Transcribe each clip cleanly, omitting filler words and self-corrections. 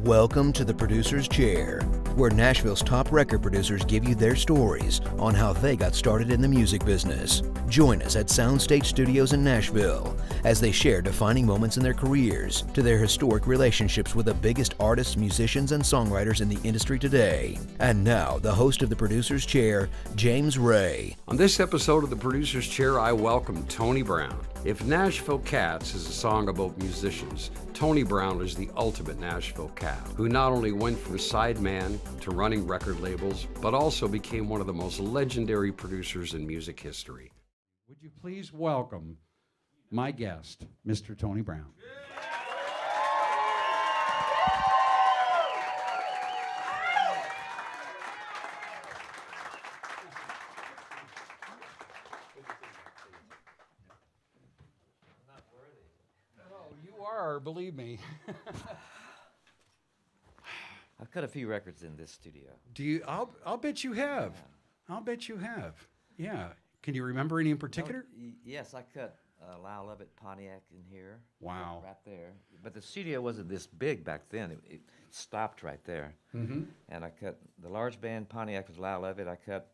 Welcome to the Producer's Chair, where Nashville's top record producers give you their stories on how they got started in the music business. Join us at Soundstage Studios in Nashville as they share defining moments in their careers to their historic relationships with the biggest artists, musicians, and songwriters in the industry today. And now, the host of the Producer's Chair, James Ray. On this episode of the Producer's Chair, I welcome Tony Brown. If Nashville Cats is a song about musicians, Tony Brown is the ultimate Nashville Cat, who not only went from sideman to running record labels, but also became one of the most legendary producers in music history. Would you please welcome my guest, Mr. Tony Brown. Believe me. I've cut a few records in this studio. Do you? I'll bet you have. Yeah. I'll bet you have. Yeah. Can you remember any in particular? Yes, I cut Lyle Lovett Pontiac in here. Wow. Right there. But the studio wasn't this big back then. It stopped right there. Mm-hmm. And I cut the large band Pontiac with Lyle Lovett. I cut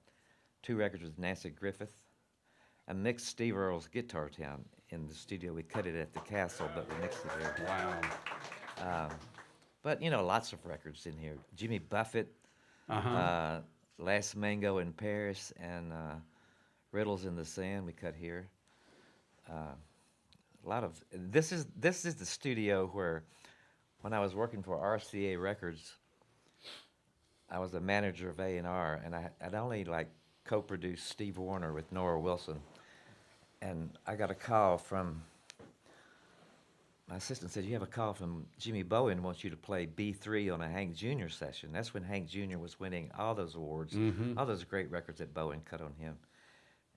2 records with Nancy Griffith. I mixed Steve Earle's Guitar Town in the studio. We cut it at the Castle, but we mixed it there. Wow. But, you know, lots of records in here. Jimmy Buffett, Last Mango in Paris, and Riddles in the Sand we cut here. A lot of this is the studio where, when I was working for RCA Records, I was the manager of A&R, and I'd only co-produced Steve Wariner with Nora Wilson. And I got a call from, my assistant said, you have a call from Jimmy Bowen, wants you to play B3 on a Hank Jr. session. That's when Hank Jr. was winning all those awards, all those great records that Bowen cut on him.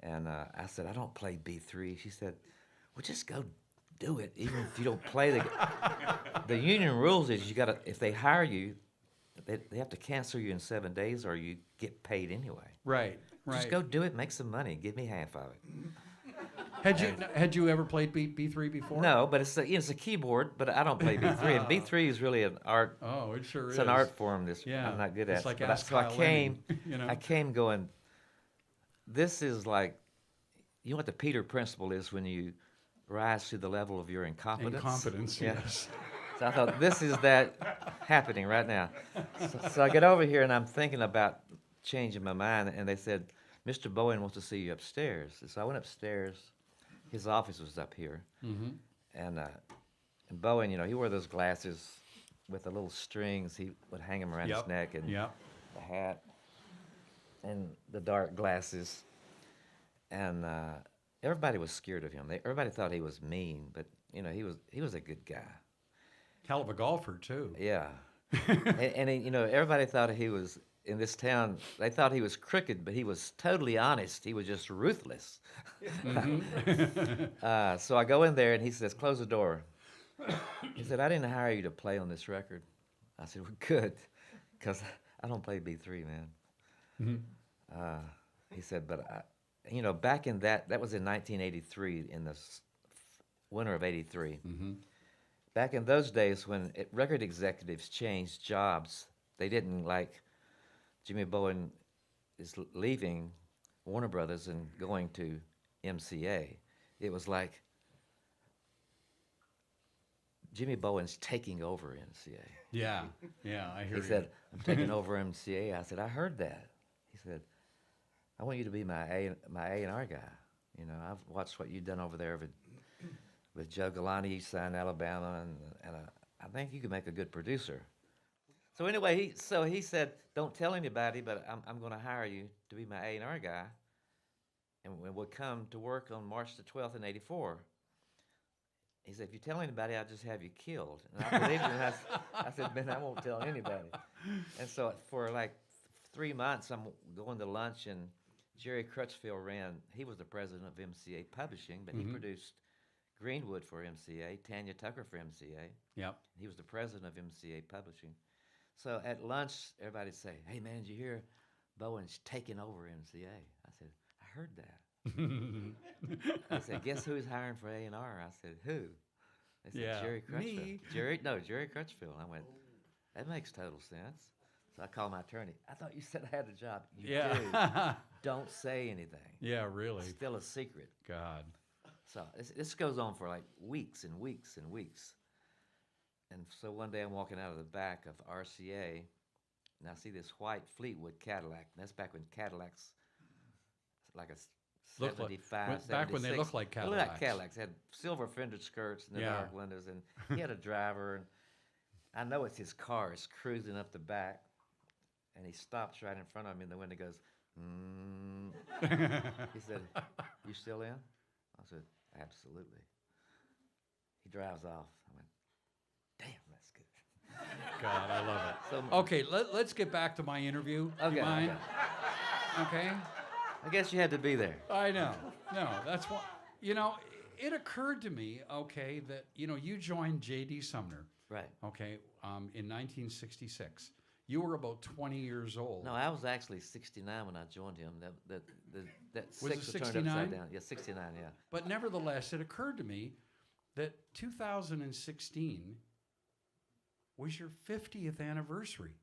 And I said, I don't play B3. She said, well, just go do it, even if you don't play the union rules is you gotta, if they hire you, they have to cancel you in 7 days or you get paid anyway. Right. Just go do it, make some money, give me half of it. Had you ever played B3 before? No, but it's a keyboard, but I don't play B3. And B3 is really an art. Oh, it sure is. It's an art form I'm not good at. It's like So I came, you know? I came going, this is like, you know what the Peter principle is when you rise to the level of your incompetence? Incompetence, Yeah. yes. So I thought, this is that happening right now. So I get over here and I'm thinking about changing my mind, and they said, Mr. Bowen wants to see you upstairs. So I went upstairs. His office was up here. Mm-hmm. And Bowen, you know, he wore those glasses with the little strings. He would hang them around his neck, and the hat, and the dark glasses. And everybody was scared of him. Everybody thought he was mean, but, you know, he was a good guy. Hell of a golfer, too. Yeah. and he, you know, everybody thought he was, in this town, they thought he was crooked, but he was totally honest. He was just ruthless. Mm-hmm. So I go in there, and he says, close the door. He said, I didn't hire you to play on this record. I said, well, good, because I don't play B3, man. Mm-hmm. He said, but, you know, back in that was in 1983, in the winter of 83. Mm-hmm. Back in those days when record executives changed jobs, they didn't like Jimmy Bowen is leaving Warner Brothers and going to MCA. It was like Jimmy Bowen's taking over MCA. Yeah, I hear you. He said, I'm taking over MCA. I said, I heard that. He said, I want you to be my A&R guy. You know, I've watched what you've done over there with Joe Galante, East Side, Alabama, and I think you could make a good producer. So anyway, he said, don't tell anybody, but I'm going to hire you to be my A&R guy, and we'll come to work on March the 12th in '84. He said, if you tell anybody, I'll just have you killed. And I believed him. I said, man, I won't tell anybody. And so for like 3 months, I'm going to lunch, and Jerry Crutchfield he was the president of MCA Publishing, but he produced Greenwood for MCA, Tanya Tucker for MCA. Yep. He was the president of MCA Publishing. So at lunch, everybody'd say, hey, man, did you hear Bowen's taking over MCA? I said, I heard that. I said, guess who's hiring for A&R? I said, who? They said, Jerry Crutchfield. Me. Jerry Crutchfield. I went, That makes total sense. So I called my attorney. I thought you said I had a job. You Yeah. do. Don't say anything. Yeah, really. It's still a secret. God. So this goes on for like weeks and weeks and weeks. And so one day I'm walking out of the back of RCA, and I see this white Fleetwood Cadillac. And that's back when Cadillacs, like a Looked like- 75, back when they 76. looked like They looked like Cadillacs. Cadillacs. They had silver fendered skirts and the Yeah. dark windows. And he had a driver. And I know it's his car. It's cruising up the back. And he stops right in front of me, and the window goes, He said, "You still in?" I said, "Absolutely." He drives off. I went, "Damn, that's good." God, I love it. So, Okay, let's get back to my interview. Do Okay, you mind? okay. Okay. I guess you had to be there. I know. No, that's what, it occurred to me, okay, that, you joined JD Sumner, Right. okay, in 1966. You were about 20 years old. No, I was actually 69 when I joined him. That Was it six was turned 69? upside down. Yeah, 69. Yeah. But nevertheless, it occurred to me that 2016 was your 50th anniversary.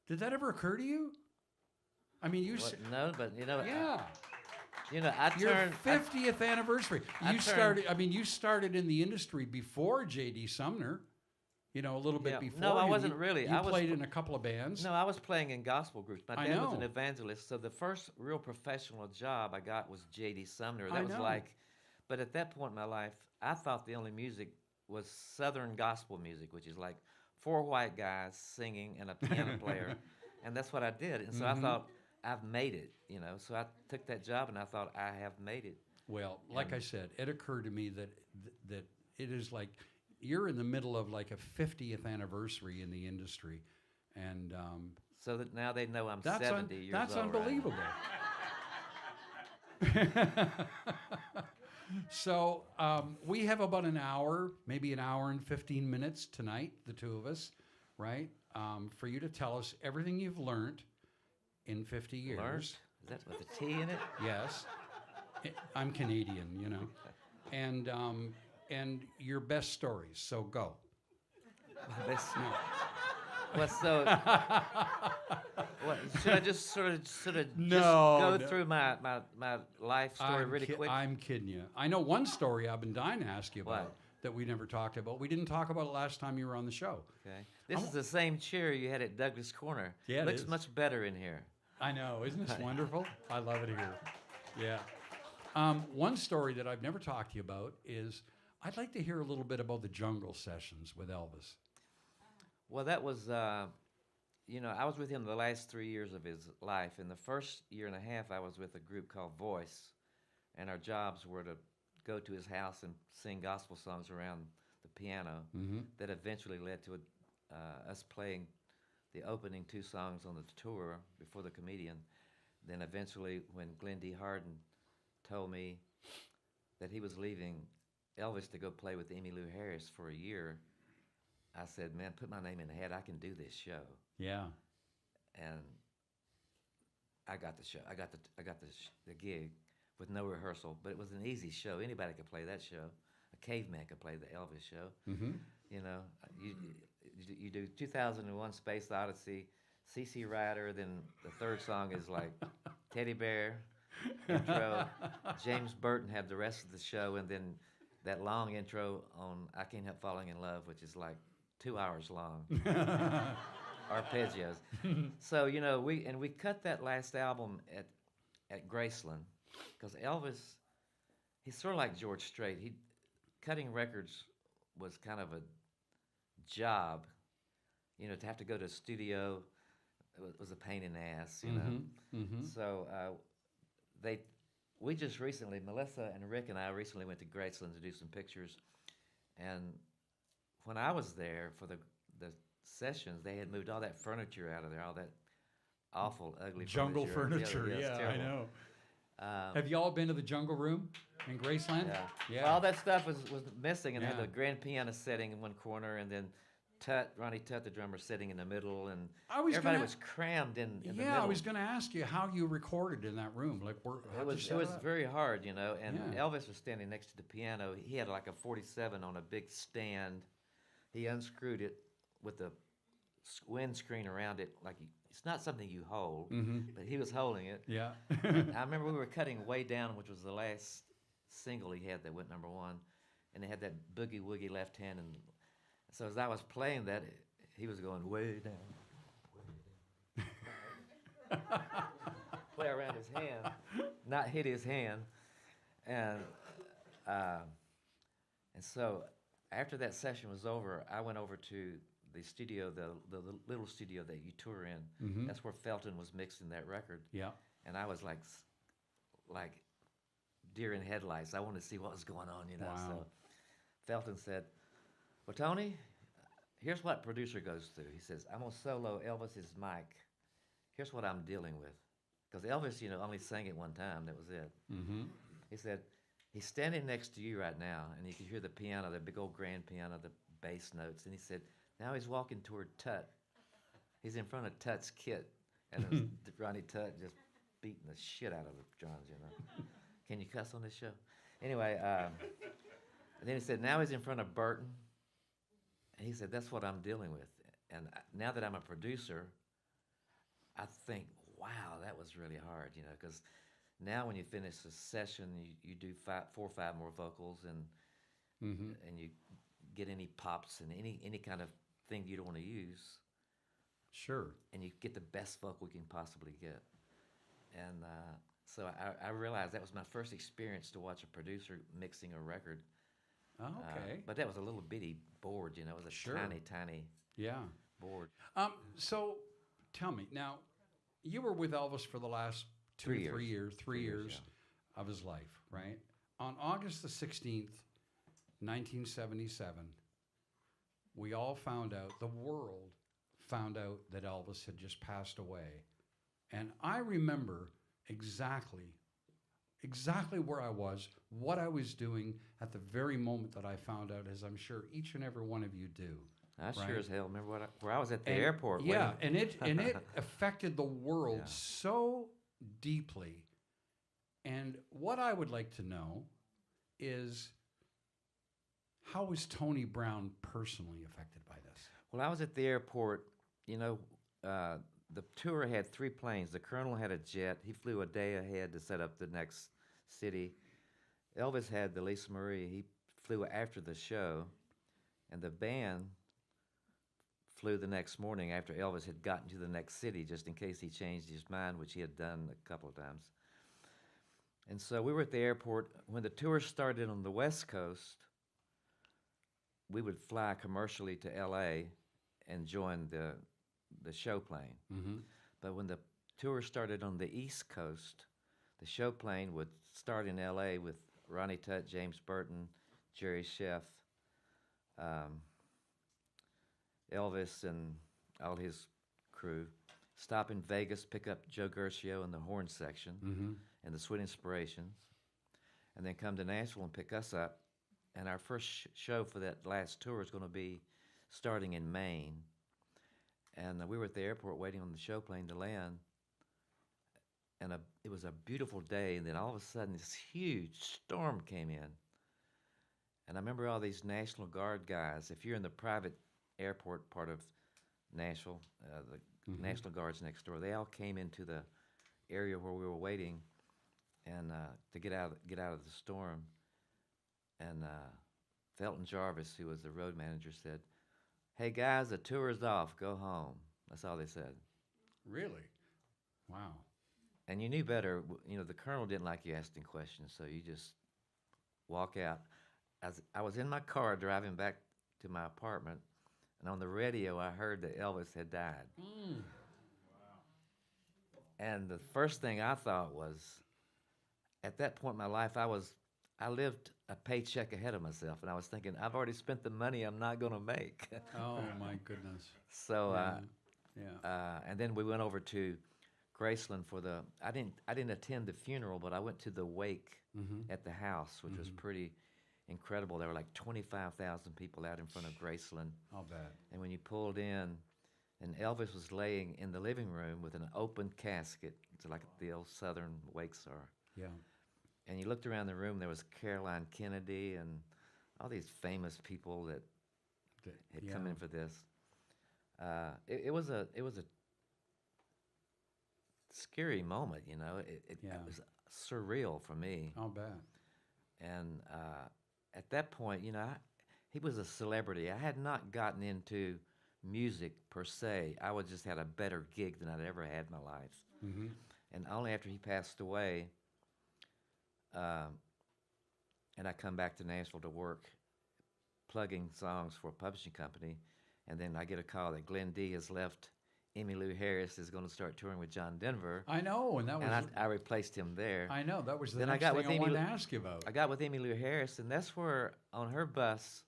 Did that ever occur to you? I mean, No, but yeah, I your turned 50th anniversary. I You turned- started. I mean, you started in the industry before JD Sumner. A little bit Yeah. before. No, I him. wasn't You- really. You I was played pl- in a couple of bands. No, I was playing in gospel groups. My I dad was an know. evangelist, so the first real professional job I got was JD Sumner. I That was know. like, but at that point in my life, I thought the only music was Southern gospel music, which is like 4 white guys singing and a piano player, and that's what I did. And so I thought, I've made it, So I took that job, and I thought, I have made it. Well, like I said, it occurred to me that it is like you're in the middle of like a 50th anniversary in the industry, and So that now they know I'm that's 70 years that's old. right? unbelievable. So we have about an hour, maybe an hour and 15 minutes tonight, the two of us, right? For you to tell us everything you've learned in 50 years. Learned? Is that with a T in it? Yes. I'm Canadian, and your best stories. So go. That's- No. What, so, what, should I just sort of just No, go no. through my life story really quick? I'm kidding you. I know one story I've been dying to ask you about What? that we never talked about. We didn't talk about it last time you were on the show. Okay. This is the same chair you had at Douglas Corner. Yeah, it Looks is. much better in here. I know. Isn't this wonderful? I love it here. Yeah. One story that I've never talked to you about is I'd like to hear a little bit about the Jungle Sessions with Elvis. Well, that was, I was with him the last 3 years of his life. In the first year and a half, I was with a group called Voice, and our jobs were to go to his house and sing gospel songs around the piano. That eventually led to us playing the opening 2 songs on the tour before the comedian. Then eventually, when Glenn D. Harden told me that he was leaving Elvis to go play with Emmylou Harris for a year, I said, "Man, put my name in the hat. I can do this show." Yeah. And I got the show. I got the gig with no rehearsal, but it was an easy show. Anybody could play that show. A caveman could play the Elvis show. You do 2001: Space Odyssey, CC Rider. Then the third song is like Teddy Bear intro. James Burton had the rest of the show, and then that long intro on I Can't Help Falling in Love, which is like 2 hours long. Arpeggios. So, we cut that last album at Graceland, because Elvis, he's sort of like George Strait. Cutting records was kind of a job. To have to go to a studio was a pain in the ass, So we just recently, Melissa and Rick and I recently went to Graceland to do some pictures, and when I was there for the sessions, they had moved all that furniture out of there, all that awful, ugly Jungle furniture. it's Yeah, I terrible. know. Have you all been to the Jungle Room in Graceland? Yeah. Yeah. All that stuff was missing, and they Yeah. had the grand piano setting in one corner, and then Ronnie Tutt, the drummer, sitting in the middle, and everybody was crammed in the middle. Yeah, I was going to ask you how you recorded in that room. Like, It was very hard, and Yeah. Elvis was standing next to the piano. He had like a 47 on a big stand, he unscrewed it with the windscreen around it. It's not something you hold, but he was holding it. Yeah. I remember we were cutting Way Down, which was the last single he had that went #1, and they had that boogie woogie left hand, and so as I was playing that, he was going way down, way down. Play around his hand, not hit his hand, and so after that session was over, I went over to the studio, the little studio that you tour in. That's where Felton was mixing that record. Yeah. And I was like deer in headlights. I wanted to see what was going on, you know. Wow. So Felton said, "Well, Tony, here's what producer goes through." He says, "I'm gonna solo Elvis's mic. Here's what I'm dealing with." Because Elvis, only sang it one time. That was it. He said, "He's standing next to you right now, and you can hear the piano, the big old grand piano, the bass notes." And he said, "Now he's walking toward Tut. He's in front of Tut's kit." And it was Ronnie Tut just beating the shit out of the drums, Can you cuss on this show? Anyway, and then he said, "Now he's in front of Burton." And he said, "That's what I'm dealing with. And now that I'm a producer, I think, wow, that was really hard, because now when you finish a session, you do 4 or 5 more vocals, and you get any pops and any kind of thing you don't want to use. Sure. And you get the best vocal you can possibly get." And so I realized that was my first experience to watch a producer mixing a record. Oh, okay. But that was a little bitty board, It was a tiny Yeah. board. So tell me, now, you were with Elvis for the last 3 years of his life, right? On August the 16th, 1977, we all found out, the world found out that Elvis had just passed away. And I remember exactly where I was, what I was doing at the very moment that I found out, as I'm sure each and every one of you do. I right? sure as hell remember where I was at the airport. Yeah, waiting. and it affected the world so deeply. And what I would like to know is, how was Tony Brown personally affected by this? Well, I was at the airport. The tour had 3 planes. The Colonel had a jet. He flew a day ahead to set up the next city. Elvis had the Lisa Marie. He flew after the show. And the band flew the next morning after Elvis had gotten to the next city, just in case he changed his mind, which he had done a couple of times. And so we were at the airport. When the tour started on the West Coast, we would fly commercially to L.A. and join the show plane. But when the tour started on the East Coast, the show plane would start in L.A. with Ronnie Tutt, James Burton, Jerry Sheff, Elvis and all his crew, stop in Vegas, pick up Joe Gershio in the horn section and the Sweet Inspirations, and then come to Nashville and pick us up. And our first show for that last tour is going to be starting in Maine. And we were at the airport waiting on the show plane to land. And it was a beautiful day, and then all of a sudden this huge storm came in. And I remember all these National Guard guys. If you're in the private airport part of Nashville, the National Guard's next door, they all came into the area where we were waiting and to get out of the storm. And Felton Jarvis, who was the road manager, said, "Hey guys, the tour is off. Go home." That's all they said. Really? Wow. And you knew better. The Colonel didn't like you asking questions, so you just walk out. As I was in my car driving back to my apartment, and on the radio I heard that Elvis had died. Wow. And the first thing I thought was, at that point in my life, I lived a paycheck ahead of myself, and I was thinking, I've already spent the money I'm not going to make. Oh my goodness. So, yeah. And then we went over to Graceland for I didn't attend the funeral, but I went to the wake at the house, which was pretty incredible. There were like 25,000 people out in front of Graceland. I'll bet. And when you pulled in, and Elvis was laying in the living room with an open casket, it's like the old Southern wakes are. Yeah. And you looked around the room, there was Caroline Kennedy and all these famous people that had come in for this. It was a scary moment, you know. It was surreal for me. I'll bet. And at that point, you know, he was a celebrity. I had not gotten into music per se. I would just had a better gig than I'd ever had in my life. Mm-hmm. And only after he passed away, and I come back to Nashville to work, plugging songs for a publishing company, and then I get a call that Glenn D has left. Emmylou Harris is going to start touring with John Denver. I know, and that was. And I replaced him there. I know that was the Then next thing I wanted to ask you about. I got with Emmylou Harris, and that's where on her bus,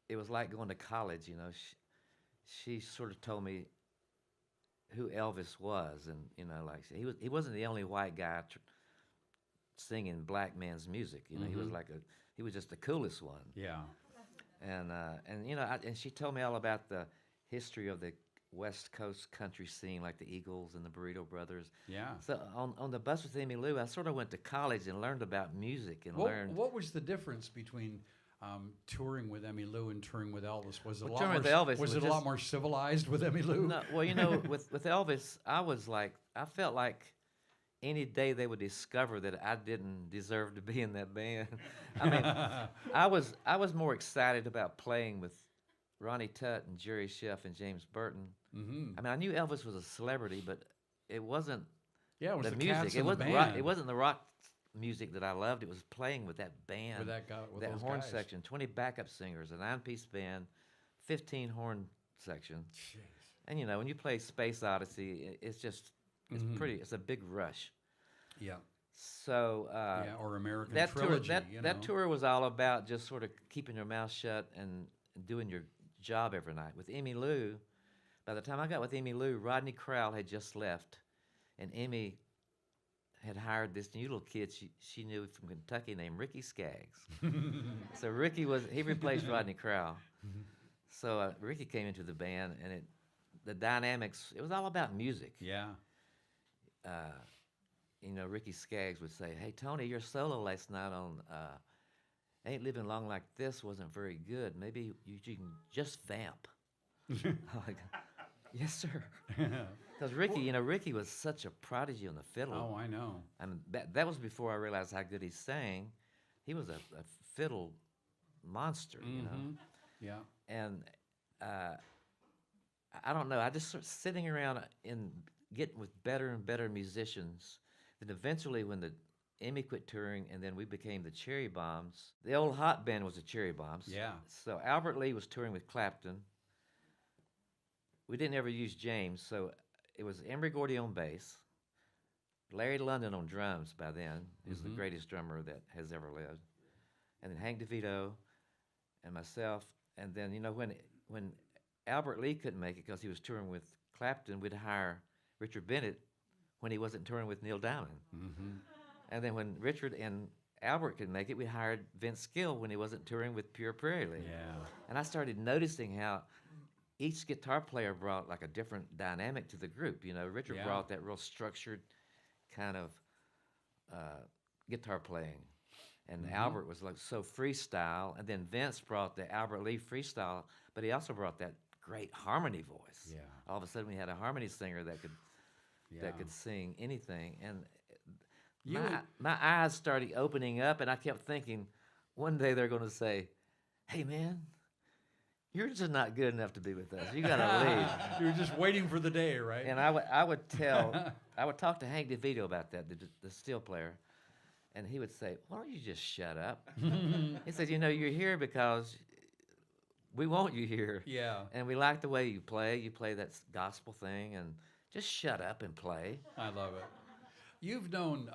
it was like going to college. You know, she sort of told me who Elvis was, and you know, like he wasn't the only white guy singing black man's music. You know, he was just the coolest one. Yeah. And you know, and she told me all about the history of the West Coast country scene, like the Eagles and the Burrito Brothers. Yeah. So on the bus with Emmylou, I sort of went to college and learned about music and learned. What was the difference between touring with Emmylou and touring with Elvis? Was it Well, a lot touring more? with Elvis Was was it a lot just- more civilized with Emmylou? No, well, you know, with Elvis, I felt like any day they would discover that I didn't deserve to be in that band. I mean, I was more excited about playing with Ronnie Tutt and Jerry Sheff and James Burton. Mm-hmm. I mean, I knew Elvis was a celebrity, but it wasn't Yeah, it was the music. Cats It and wasn't the rock. band. It wasn't the rock music that I loved. It was playing with that band, With that guy, with that those horn guys. section, 20 backup singers, a 9-piece band, 15 horn section. Jeez. And you know, when you play Space Odyssey, it's just it's pretty. It's a big rush. Yeah. So Yeah, or American that Trilogy. tour, you know? that tour was all about just sort of keeping your mouth shut and doing your job every night. With Emmylou, by the time I got with Emmylou, Rodney Crowell had just left, and Emmy had hired this new little kid she knew from Kentucky named Ricky Skaggs. So Ricky he replaced Rodney Crowell. So Ricky came into the band, and the dynamics, it was all about music. Yeah. You know, Ricky Skaggs would say, "Hey, Tony, your solo last night on Ain't Living Long Like This wasn't very good. Maybe you can just vamp." I'm like, "Yes, sir." Because Ricky was such a prodigy on the fiddle. Oh, I know. I mean, that was before I realized how good he sang. He was a fiddle monster, you know. Yeah. And I don't know. I just sort of sitting around and getting with better and better musicians. Then eventually, when the Emmy quit touring, and then we became the Cherry Bombs. The old hot band was the Cherry Bombs. Yeah. So Albert Lee was touring with Clapton. We didn't ever use James, so it was Emery Gordy on bass, Larry London on drums by then. He's the greatest drummer that has ever lived. And then Hank DeVito and myself. And then, you know, when Albert Lee couldn't make it because he was touring with Clapton, we'd hire Richard Bennett when he wasn't touring with Neil Diamond. And then when Richard and Albert could make it, we hired Vince Gill when he wasn't touring with Pure Prairie Lady. Yeah. And I started noticing how each guitar player brought like a different dynamic to the group. You know, Richard Yeah. brought that real structured kind of guitar playing. And Albert was like so freestyle. And then Vince brought the Albert Lee freestyle, but he also brought that great harmony voice. Yeah. All of a sudden we had a harmony singer that could Yeah. sing anything. And You- my eyes started opening up, and I kept thinking, one day they're going to say, "Hey, man, you're just not good enough to be with us. You got to leave." You were just waiting for the day, right? And I would talk to Hank DeVito about that, the steel player, and he would say, "Why don't you just shut up?" He said, "You know, you're here because we want you here. Yeah. And we like the way you play. You play that gospel thing, and just shut up and play." I love it. You've known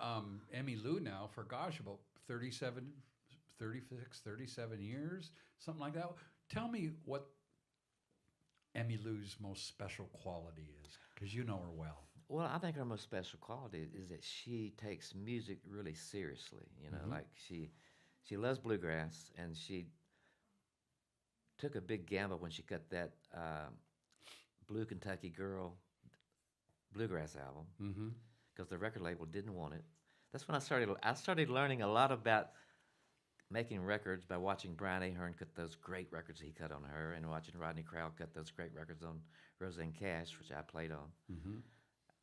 Emmylou now for, gosh, about 37 years, something like that. Tell me what Emmylou's most special quality is, because you know her well. Well, I think her most special quality is that she takes music really seriously. You know, like she loves bluegrass, and she took a big gamble when she cut that Blue Kentucky Girl bluegrass album, because the record label didn't want it. That's when I started learning a lot about making records by watching Brian Ahern cut those great records he cut on her, and watching Rodney Crowell cut those great records on Roseanne Cash, which I played on. Mm-hmm.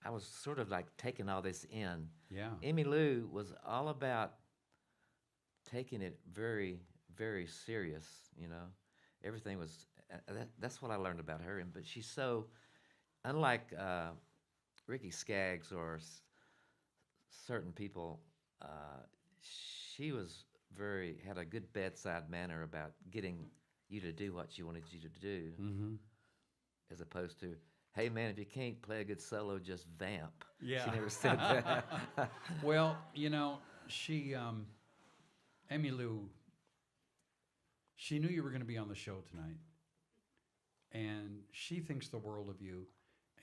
I was sort of like taking all this in. Yeah. Emmylou was all about taking it very, very serious, you know. Everything was, that's what I learned about her. But she's so, unlike Ricky Skaggs or certain people, she was had a good bedside manner about getting you to do what she wanted you to do, Mm-hmm. as opposed to, hey man, if you can't play a good solo, just vamp. Yeah. She never said that. Well, you know, she, Emmylou, she knew you were going to be on the show tonight, and she thinks the world of you,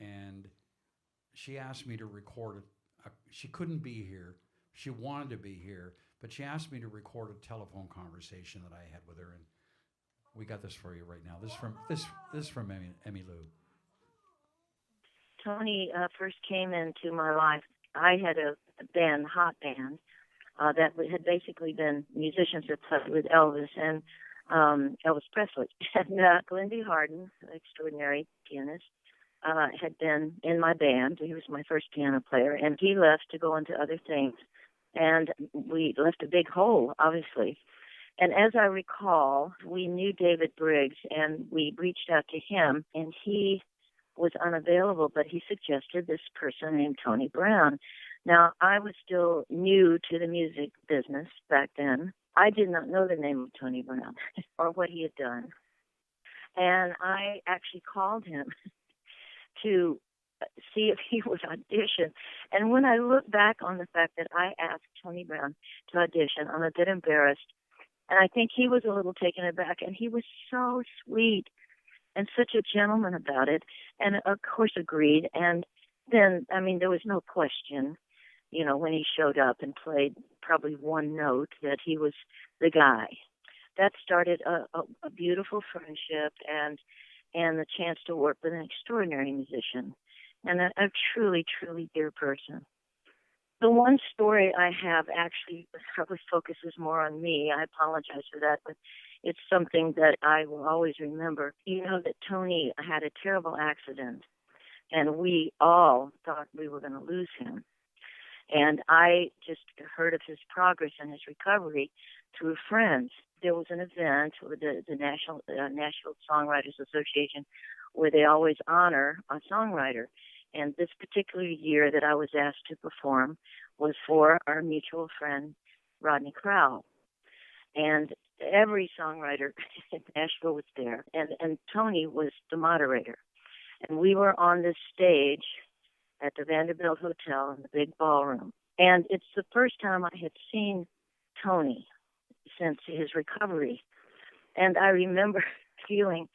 and she asked me to record it. She couldn't be here. She wanted to be here, but she asked me to record a telephone conversation that I had with her, and we got this for you right now. This is from Emmylou. Tony first came into my life. I had a band, hot band, that had basically been musicians that played with Elvis and Elvis Presley. And Glendy Harden, an extraordinary pianist, had been in my band. He was my first piano player, and he left to go into other things. And we left a big hole, obviously. And as I recall, we knew David Briggs, and we reached out to him, and he was unavailable, but he suggested this person named Tony Brown. Now, I was still new to the music business back then. I did not know the name of Tony Brown or what he had done. And I actually called him to see if he would audition. And when I look back on the fact that I asked Tony Brown to audition, I'm a bit embarrassed. And I think he was a little taken aback, and he was so sweet and such a gentleman about it, and of course agreed. And then, I mean, there was no question, you know, when he showed up and played probably one note, that he was the guy. That started a beautiful friendship and the chance to work with an extraordinary musician and a truly, truly dear person. The one story I have actually probably focuses more on me. I apologize for that, but it's something that I will always remember. You know that Tony had a terrible accident, and we all thought we were going to lose him. And I just heard of his progress and his recovery through friends. There was an event with the Nashville Songwriters Association where they always honor a songwriter. And this particular year that I was asked to perform was for our mutual friend, Rodney Crowell. And every songwriter in Nashville was there. And Tony was the moderator. And we were on this stage at the Vanderbilt Hotel in the big ballroom. And it's the first time I had seen Tony since his recovery. And I remember feeling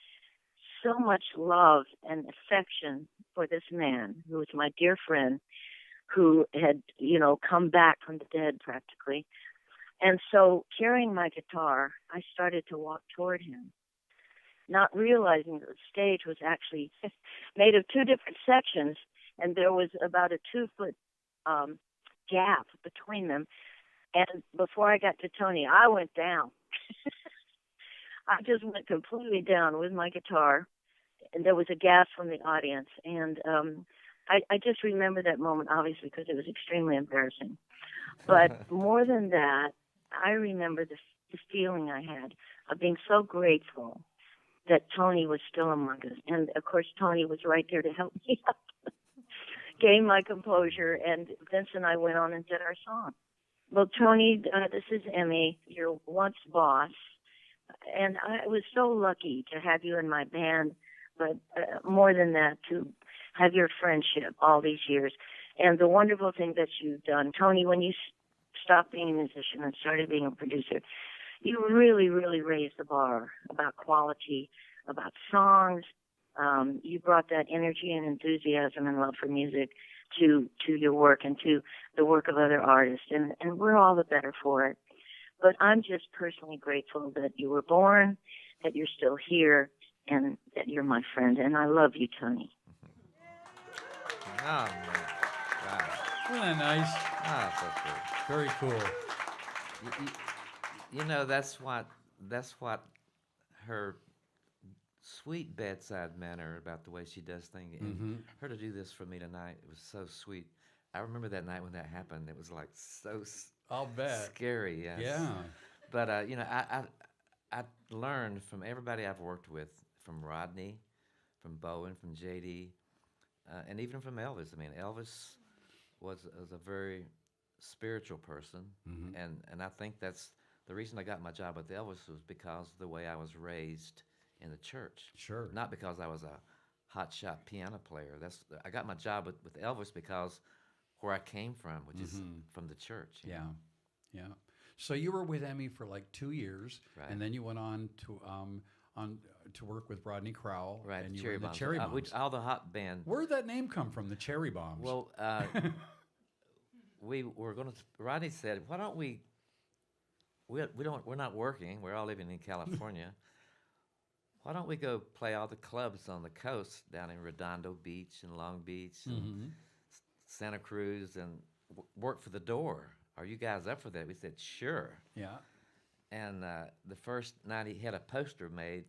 so much love and affection for this man who was my dear friend, who had, you know, come back from the dead practically. And so carrying my guitar, I started to walk toward him, not realizing that the stage was actually made of two different sections, and there was about a 2-foot gap between them. And before I got to Tony, I went down. I just went completely down with my guitar, and there was a gasp from the audience. And I just remember that moment, obviously, because it was extremely embarrassing. But more than that, I remember the feeling I had of being so grateful that Tony was still among us. And, of course, Tony was right there to help me up, gain my composure, and Vince and I went on and did our song. Well, Tony, this is Emmy, your once boss, and I was so lucky to have you in my band, but more than that, to have your friendship all these years. And the wonderful thing that you've done, Tony, when you stopped being a musician and started being a producer, you really, really raised the bar about quality, about songs. You brought that energy and enthusiasm and love for music to your work and to the work of other artists, and we're all the better for it. But I'm just personally grateful that you were born, that you're still here, and that you're my friend, and I love you, Tony. Oh, man. Wow. Isn't that nice? Ah, so cool. Very cool. you know, that's what her sweet bedside manner about the way she does things, and her to do this for me tonight, it was so sweet. I remember that night when that happened. It was like so I'll bet. scary. Yes. Yeah. But you know, I learned from everybody I've worked with, from Rodney, from Bowen, from JD, and even from Elvis. I mean, Elvis was a very spiritual person, and I think that's the reason I got my job with Elvis was because of the way I was raised in the church. Sure. Not because I was a hotshot piano player. I got my job with Elvis because where I came from, which is from the church. you Yeah. know. Yeah. So you were with Emmy for like 2 years, Right. and then you went on to work with Rodney Crowell, Right, and the you Cherry were in the Bombs. Cherry Bombs. All the hot band. Where did that name come from, the Cherry Bombs? Well, we were going to. Rodney said, "Why don't we? We're not working. We're all living in California. Why don't we go play all the clubs on the coast down in Redondo Beach and Long Beach and Santa Cruz and work for the door? Are you guys up for that?" We said, "Sure." yeah. And the first night he had a poster made.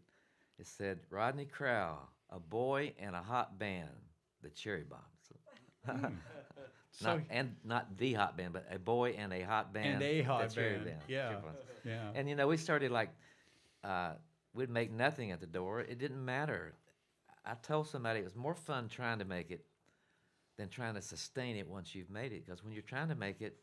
It said, "Rodney Crowell, a boy and a hot band, the Cherry Bombs." So Not the hot band, but a boy and a hot band. and a hot the Cherry band. Yeah. Cherry Bombs. Yeah. And you know, we started like we'd make nothing at the door. It didn't matter. I told somebody it was more fun trying to make it than trying to sustain it once you've made it. Because when you're trying to make it,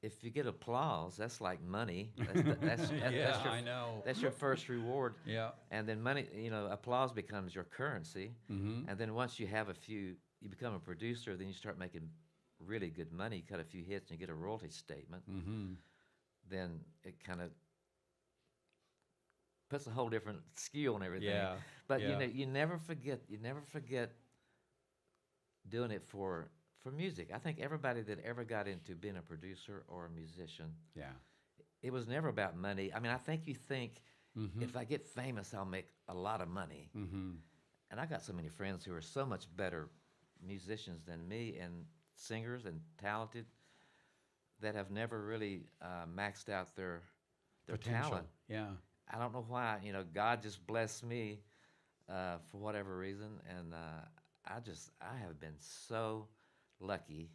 if you get applause, that's like money. That's Yeah, your, I know. That's your first reward. Yeah. And then money, you know, applause becomes your currency. Mm-hmm. And then once you have you become a producer, then you start making really good money. You cut a few hits and you get a royalty statement. Mm-hmm. Then it kind of puts a whole different skill and everything. Yeah. But yeah. you never forget doing it for music. I think everybody that ever got into being a producer or a musician, Yeah. it was never about money. I mean, I think you think Mm-hmm. if I get famous, I'll make a lot of money. Mm-hmm. And I got so many friends who are so much better musicians than me, and singers and talented, that have never really maxed out their Potential. talent. Yeah. I don't know why. You know, God just blessed me for whatever reason, and I have been so lucky.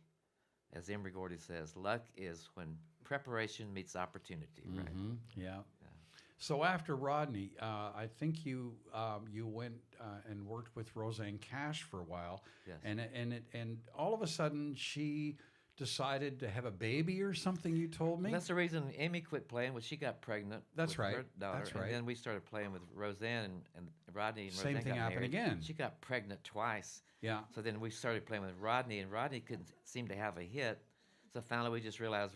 As Emory Gordy says, luck is when preparation meets opportunity. Right? Mm-hmm. Yeah. So after Rodney, I think you went and worked with Roseanne Cash for a while, Yes. and all of a sudden she decided to have a baby or something. You told me. And that's the reason Amy quit playing. Was she got pregnant? That's with right. Her daughter, That's right. And then we started playing with Roseanne and Rodney. And Same Roseanne thing got happened married. again. She got pregnant twice. Yeah. So then we started playing with Rodney, and Rodney couldn't seem to have a hit. So finally, we just realized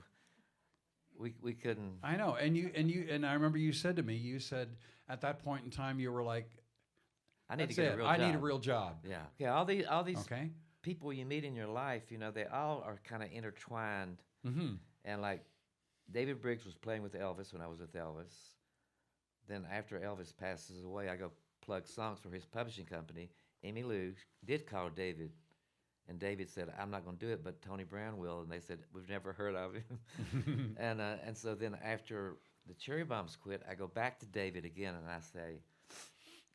we couldn't. I know, and I remember you said to me, you said at that point in time you were like, I need to "That's get it. a real I job. need a real job." Yeah. Okay. All these Okay. people you meet in your life, you know, they all are kind of intertwined. Mm-hmm. And like David Briggs was playing with Elvis when I was with Elvis. Then after Elvis passes away, I go plug songs for his publishing company. Emmylou did call David, and David said, "I'm not going to do it, but Tony Brown will." And they said, "We've never heard of him." and so then after the Cherry Bombs quit, I go back to David again, and I say,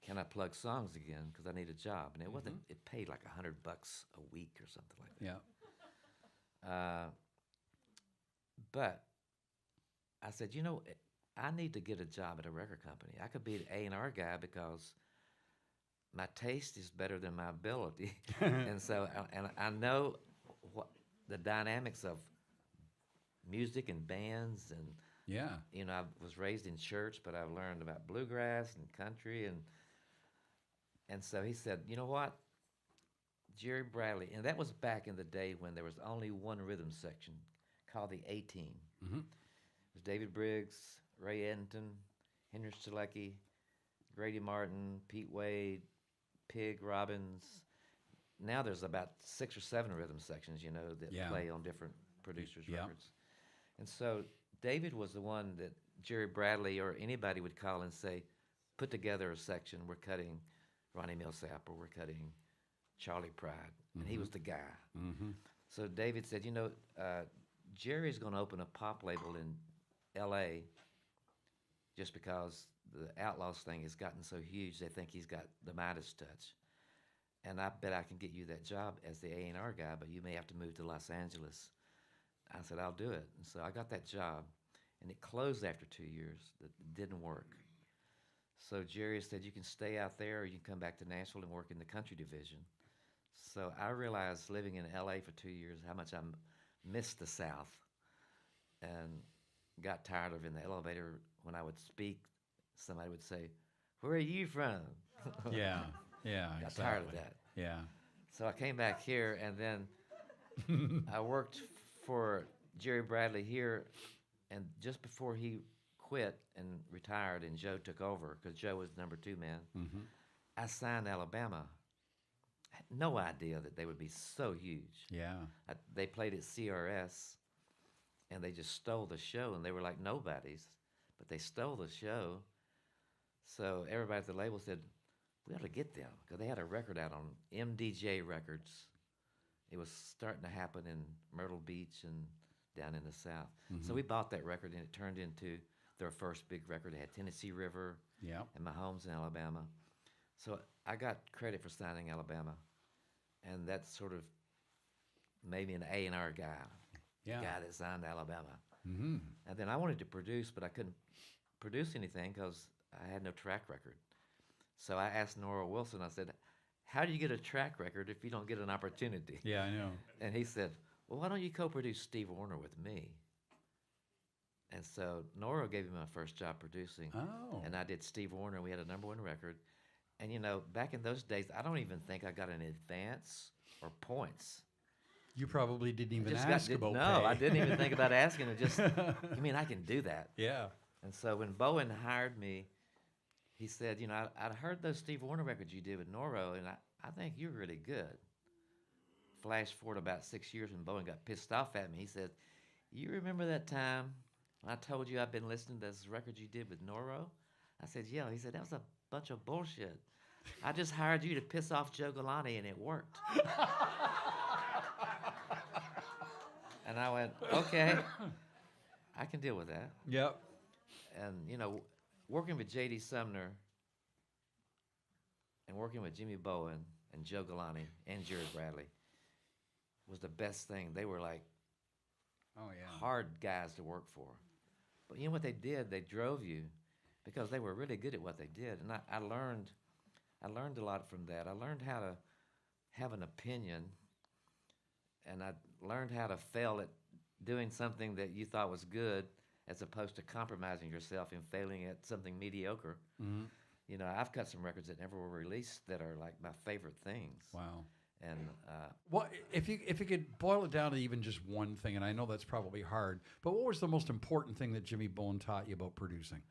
"Can I plug songs again? Because I need a job." And it wasn't. It paid like $100 a week or something like that. Yeah. But I said, you know, I need to get a job at a record company. I could be an A&R guy because my taste is better than my ability. And so, and I know what the dynamics of music and bands, and, Yeah. you know, I was raised in church, but I've learned about bluegrass and country. And so he said, you know what? Jerry Bradley, and that was back in the day when there was only one rhythm section called the A-Team. Mm-hmm. It was David Briggs, Ray Edenton, Henry Stilecki, Grady Martin, Pete Wade, Pig Robbins. Now there's about 6 or 7 rhythm sections, you know, that Yeah. play on different producers' Yeah. records. And so David was the one that Jerry Bradley or anybody would call and say, put together a section. We're cutting Ronnie Millsap, or we're cutting Charlie Pride. And he was the guy. Mm-hmm. So David said, you know, Jerry's going to open a pop label in L.A. just because the Outlaws thing has gotten so huge, they think he's got the Midas touch. And I bet I can get you that job as the A&R guy, but you may have to move to Los Angeles. I said, I'll do it. And so I got that job, and it closed after 2 years. It didn't work. So Jerry said, you can stay out there or you can come back to Nashville and work in the country division. So I realized living in L.A. for 2 years how much I missed the South, and got tired of in the elevator when I would speak, somebody would say, where are you from? Yeah, yeah, Got exactly. tired of that. Yeah. So I came back here, and then I worked for Jerry Bradley here, and just before he quit and retired and Joe took over, because Joe was number 2 man, I signed Alabama. I had no idea that they would be so huge. Yeah. They played at CRS, and they just stole the show, and they were like nobodies, but they stole the show. So everybody at the label said, we ought to get them, because they had a record out on MDJ Records. It was starting to happen in Myrtle Beach and down in the South. So we bought that record, and it turned into their first big record. They had Tennessee River and My Home's in Alabama. So I got credit for signing Alabama, and that sort of made me an A&R guy, the guy that signed Alabama. And then I wanted to produce, but I couldn't produce anything because I had no track record. So I asked Nora Wilson, I said, how do you get a track record if you don't get an opportunity? Yeah, I know. And he said, well, why don't you co-produce Steve Wariner with me? And so Nora gave me my first job producing. Oh. And I did Steve Wariner. We had a #1 record. And, you know, back in those days, I don't even think I got an advance or points. You probably didn't even Just ask about no, pay. I didn't even think about asking. It just, you mean I can do that? Yeah. And so when Bowen hired me, he said, you know, I'd heard those Steve Wariner records you did with Noro, and I think you're really good. Flash forward about 6 years when Bowen got pissed off at me. He said, you remember that time when I told you I've been listening to those records you did with Noro? I said, yeah. He said, that was a bunch of bullshit. I just hired you to piss off Joe Galante, and it worked. And I went, okay, I can deal with that. Yep. And, you know, working with JD Sumner and working with Jimmy Bowen and Joe Galante and Jerry Bradley was the best thing. They were like hard guys to work for. But you know what they did? They drove you because they were really good at what they did. And I learned a lot from that. I learned how to have an opinion, and I learned how to fail at doing something that you thought was good, as opposed to compromising yourself and failing at something mediocre. You know, I've cut some records that never were released that are like my favorite things. Wow. And Well, if you could boil it down to even just one thing, and I know that's probably hard, but what was the most important thing that Jimmy Bowen taught you about producing?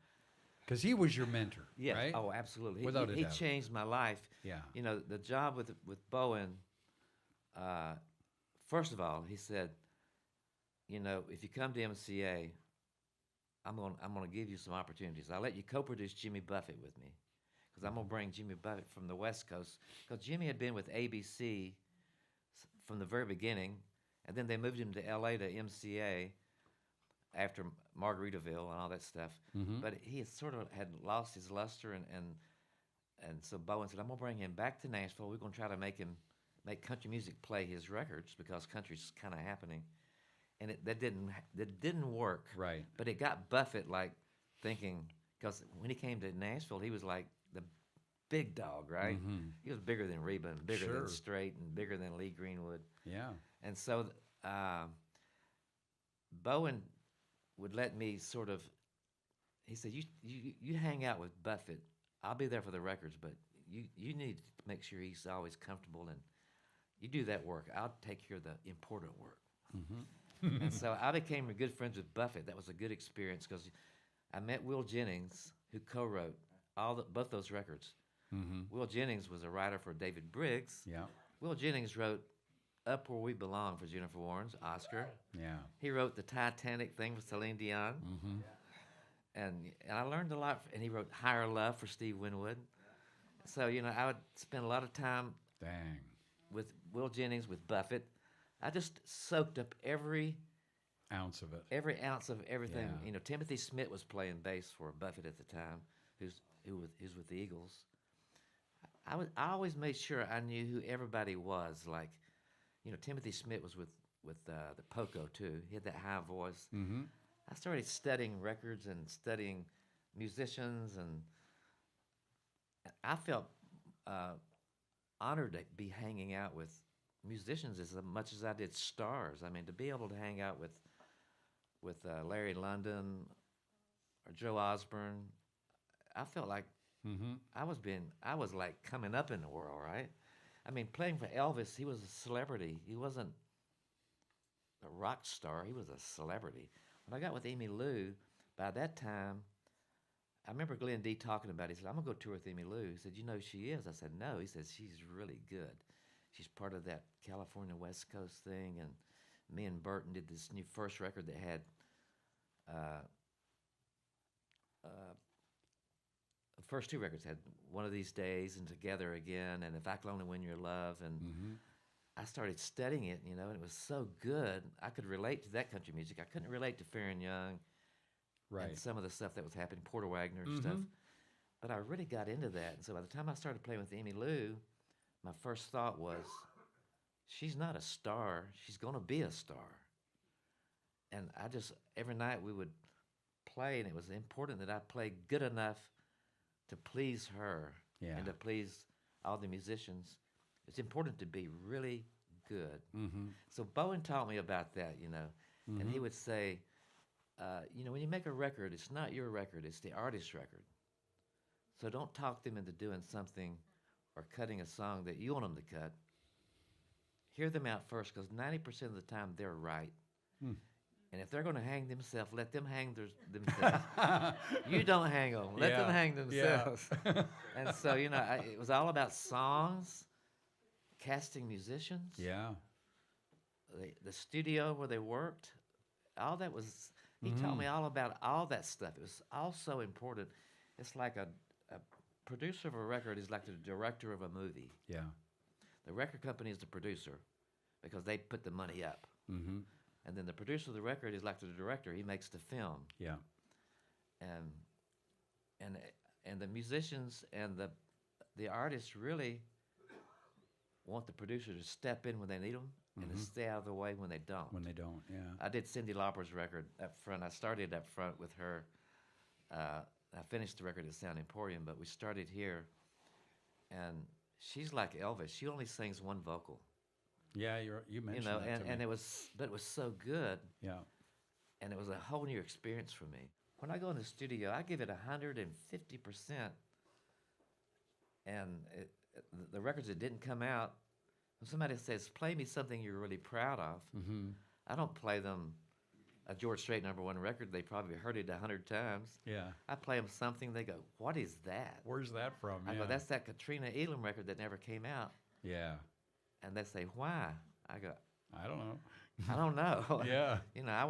Because he was your mentor, yeah, right? oh, absolutely. Without a he doubt. changed my life. Yeah. You know, the job with Bowen. First of all, he said, you know, if you come to MCA, I'm gonna give you some opportunities. I'll let you co-produce Jimmy Buffett with me, because I'm gonna bring Jimmy Buffett from the West Coast. Because Jimmy had been with ABC from the very beginning, and then they moved him to LA to MCA after Margaritaville and all that stuff. But he had sort of had lost his luster, and so Bowen said, I'm gonna bring him back to Nashville. We're gonna try to make country music play his records, because country's kind of happening. And that didn't work. Right. But it got Buffett like thinking, because when he came to Nashville, he was like the big dog, right? He was bigger than Reba and bigger than Strait and bigger than Lee Greenwood. Yeah. And so Bowen would let me sort of, he said, you hang out with Buffett. I'll be there for the records, but you need to make sure he's always comfortable, and you do that work. I'll take care of the important work. And so I became good friends with Buffett. That was a good experience, because I met Will Jennings, who co-wrote both those records. Will Jennings was a writer for David Briggs. Yeah. Will Jennings wrote Up Where We Belong for Jennifer Warnes, Oscar. Yeah. He wrote the Titanic thing for Celine Dion. And I learned a lot. And he wrote Higher Love for Steve Winwood. So, you know, I would spend a lot of time with Will Jennings, with Buffett. I just soaked up every ounce of it. Every ounce of everything. Yeah. You know, Timothy Smith was playing bass for Buffett at the time, who's with the Eagles. I always made sure I knew who everybody was. Like, you know, Timothy Smith was with the Poco too. He had that high voice. Mm-hmm. I started studying records and studying musicians, and I felt honored to be hanging out with musicians as much as I did stars. I mean, to be able to hang out with Larry London or Joe Osborne, I felt like I was like coming up in the world, right? I mean, playing for Elvis, he was a celebrity. He wasn't a rock star. He was a celebrity. When I got with Emmylou, by that time, I remember Glenn D talking about it. He said, I'm going to go tour with Emmylou. He said, you know who she is? I said, no. He said, she's really good. She's part of that California West Coast thing. And me and Burton did this new first record that had the first two records had One of These Days and Together Again and If I Could Only Win Your Love. And I started studying it, you know, and it was so good. I could relate to that country music. I couldn't relate to Fair and Young. Right. And some of the stuff that was happening, Porter Wagner and stuff. But I really got into that. And so by the time I started playing with Emmylou, my first thought was, she's not a star. She's going to be a star. And I just, every night we would play, and it was important that I played good enough to please her and to please all the musicians. It's important to be really good. So Bowen taught me about that, you know. And he would say, you know, when you make a record, it's not your record, it's the artist's record. So don't talk them into doing something or cutting a song that you want them to cut. Hear them out first, because 90% of the time they're right. And if they're going to hang themselves, let them hang themselves. You don't hang them. Let them hang themselves. And so, you know, it was all about songs, casting musicians. Yeah. The studio where they worked. All that was... He taught me all about all that stuff. It was all so important. It's like a producer of a record is like the director of a movie. Yeah. The record company is the producer because they put the money up. And then the producer of the record is like the director. He makes the film. Yeah. And the musicians and the artists really want the producer to step in when they need them and to stay out of the way when they don't. When they don't, yeah. I did Cyndi Lauper's record up front. I started up front with her. I finished the record at Sound Emporium, but we started here. And she's like Elvis. She only sings one vocal. Yeah, you mentioned you know, that to me. and it was so good. Yeah. And it was a whole new experience for me. When I go in the studio, I give it 150%. And the records that didn't come out, when somebody says, play me something you're really proud of, I don't play them a George Strait #1 record. They probably heard it 100 times. Yeah. I play them something, they go, what is that? Where's that from? I go, that's that Katrina Elam record that never came out. Yeah. And they say, why? I go, I don't know. I don't know. Yeah. You know, I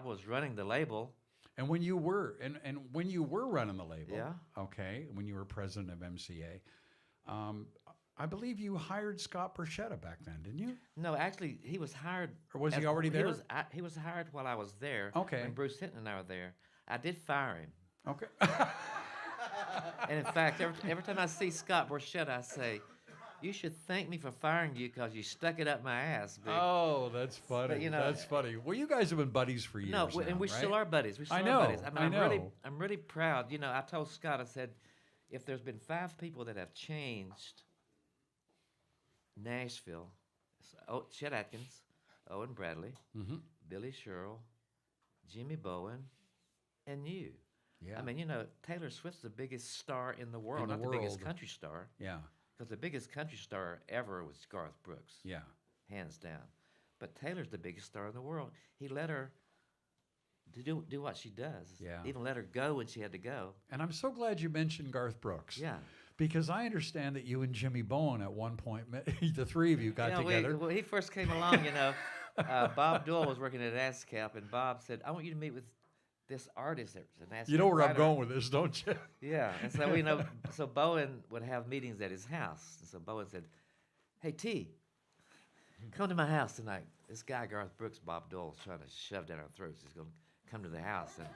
was running the label. And when you were when you were running the label, Yeah. okay, when you were president of MCA, I believe you hired Scott Borchetta back then, didn't you? No, actually, he was hired. Or was he already there? He was hired while I was there. Okay. When Bruce Hinton and I were there. I did fire him. Okay. And in fact, every time I see Scott Borchetta, I say, you should thank me for firing you because you stuck it up my ass, Vic. Oh, that's funny. But, you know, that's funny. Well, you guys have been buddies for years No, now, and we right? still are buddies. We still I know, are buddies. I mean, I know. I'm really proud. You know, I told Scott, I said, if there's been 5 people that have changed Nashville, Chet Atkins, Owen Bradley, Billy Sherrill, Jimmy Bowen, and you. Yeah. I mean, you know, Taylor Swift's the biggest star in the world, the not the biggest world. country star. Yeah. Because the biggest country star ever was Garth Brooks. Yeah. Hands down. But Taylor's the biggest star in the world. He let her do what she does. Yeah. Even let her go when she had to go. And I'm so glad you mentioned Garth Brooks. Yeah. Because I understand that you and Jimmy Bowen at one point, the three of you got together. When he first came along, you know, Bob Dole was working at ASCAP, and Bob said, I want you to meet with this artist. An ASCAP You know where I'm writer." going with this, don't you? Yeah. And so we know. So Bowen would have meetings at his house. And so Bowen said, "Hey T, come to my house tonight. This guy, Garth Brooks, Bob Dole, is trying to shove down our throats. He's going to come to the house. And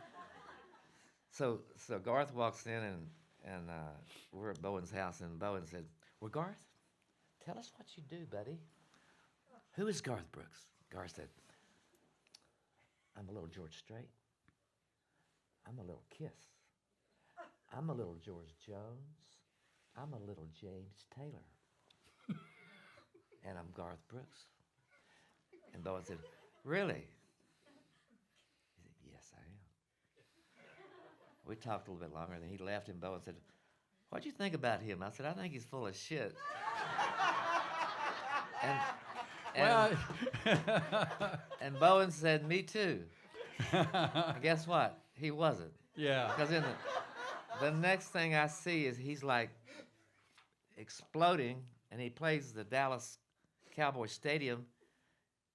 so Garth walks in, and we're at Bowen's house, and Bowen said, well, Garth, tell us what you do, buddy. Who is Garth Brooks? Garth said, I'm a little George Strait. I'm a little Kiss. I'm a little George Jones. I'm a little James Taylor. And I'm Garth Brooks. And Bowen said, really? He said, yes, I am. We talked a little bit longer, and then he left, and Bowen said, what'd you think about him? I said, I think he's full of shit. And Bowen said, me too. And guess what? He wasn't. Yeah. Because in the next thing I see is he's like exploding, and he plays the Dallas Cowboy Stadium,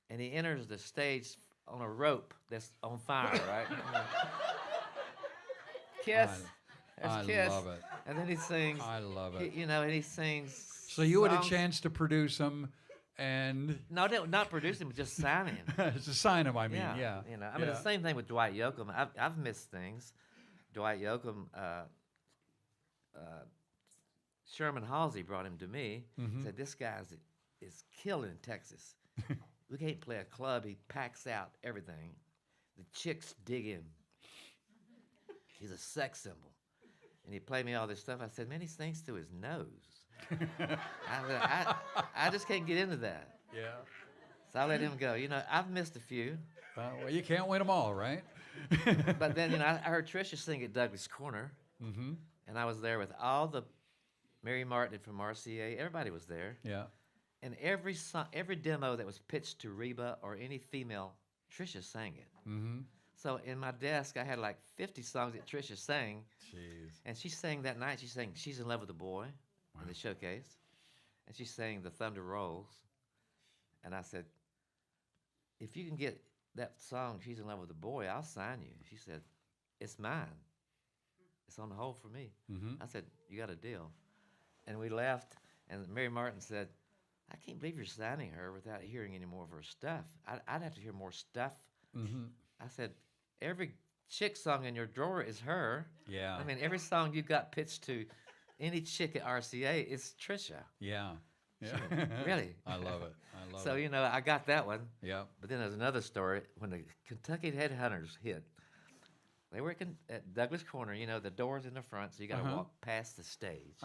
and he enters the stage on a rope that's on fire, right? Kiss. I Kiss. love it. And then he sings. I love it. And he sings. So you had a songs. chance to produce him, and No, not produce him, just sign him. to sign him. I mean, yeah. I mean, the same thing with Dwight Yoakam. I've missed things. Dwight Yoakam, Sherman Halsey brought him to me. Said, this guy is killing Texas. We can't play a club. He packs out everything. The chicks dig him. He's a sex symbol. And he played me all this stuff. I said, man, he sings through his nose. I just can't get into that. Yeah. So I let him go. I've missed a few. Well, you can't win them all, right? But then, I heard Trisha sing at Douglas Corner. And I was there with all the Mary Martin from RCA. Everybody was there. Yeah. And every demo that was pitched to Reba or any female, Trisha sang it. So in my desk, I had like 50 songs that Trisha sang. Jeez. And she sang that night. She sang She's in Love with the Boy in the showcase. And she sang The Thunder Rolls. And I said, if you can get that song, She's in Love with the Boy, I'll sign you. She said, it's mine. It's on the hold for me. I said, you got a deal. And we left, and Mary Martin said, I can't believe you're signing her without hearing any more of her stuff. I'd have to hear more stuff. I said, every chick song in your drawer is her. Yeah. I mean, every song you got pitched to any chick at RCA is Trisha. Yeah. Yeah. Really. I love it. I love So, it. I got that one. Yeah. But then there's another story. When the Kentucky Headhunters hit, they were at Douglas Corner, the door's in the front, so you got to walk past the stage.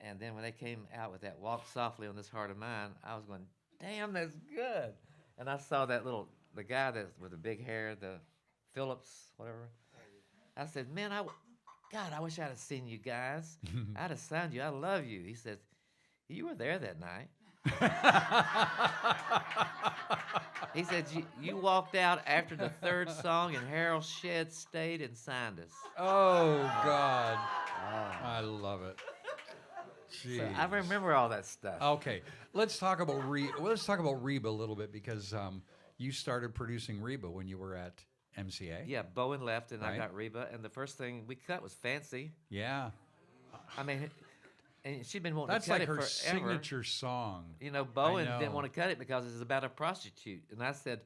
And then when they came out with that Walk Softly on This Heart of Mine, I was going, damn, that's good. And I saw the guy with the big hair, the Phillips, whatever. I said, man, God, I wish I'd have seen you guys. I'd have signed you. I love you. He says, you were there that night. He said, you walked out after the third song, and Harold Shedd stayed and signed us. Oh, God. I love it. Jeez. So I remember all that stuff. Okay, let's talk about Reba a little bit, because you started producing Reba when you were at MCA. Yeah, Bowen left, and I Right. got Reba, and the first thing we cut was Fancy. Yeah. I mean, and she'd been wanting That's to cut like it her forever. signature song. Bowen I didn't know. want to cut it because it was about a prostitute, and I said,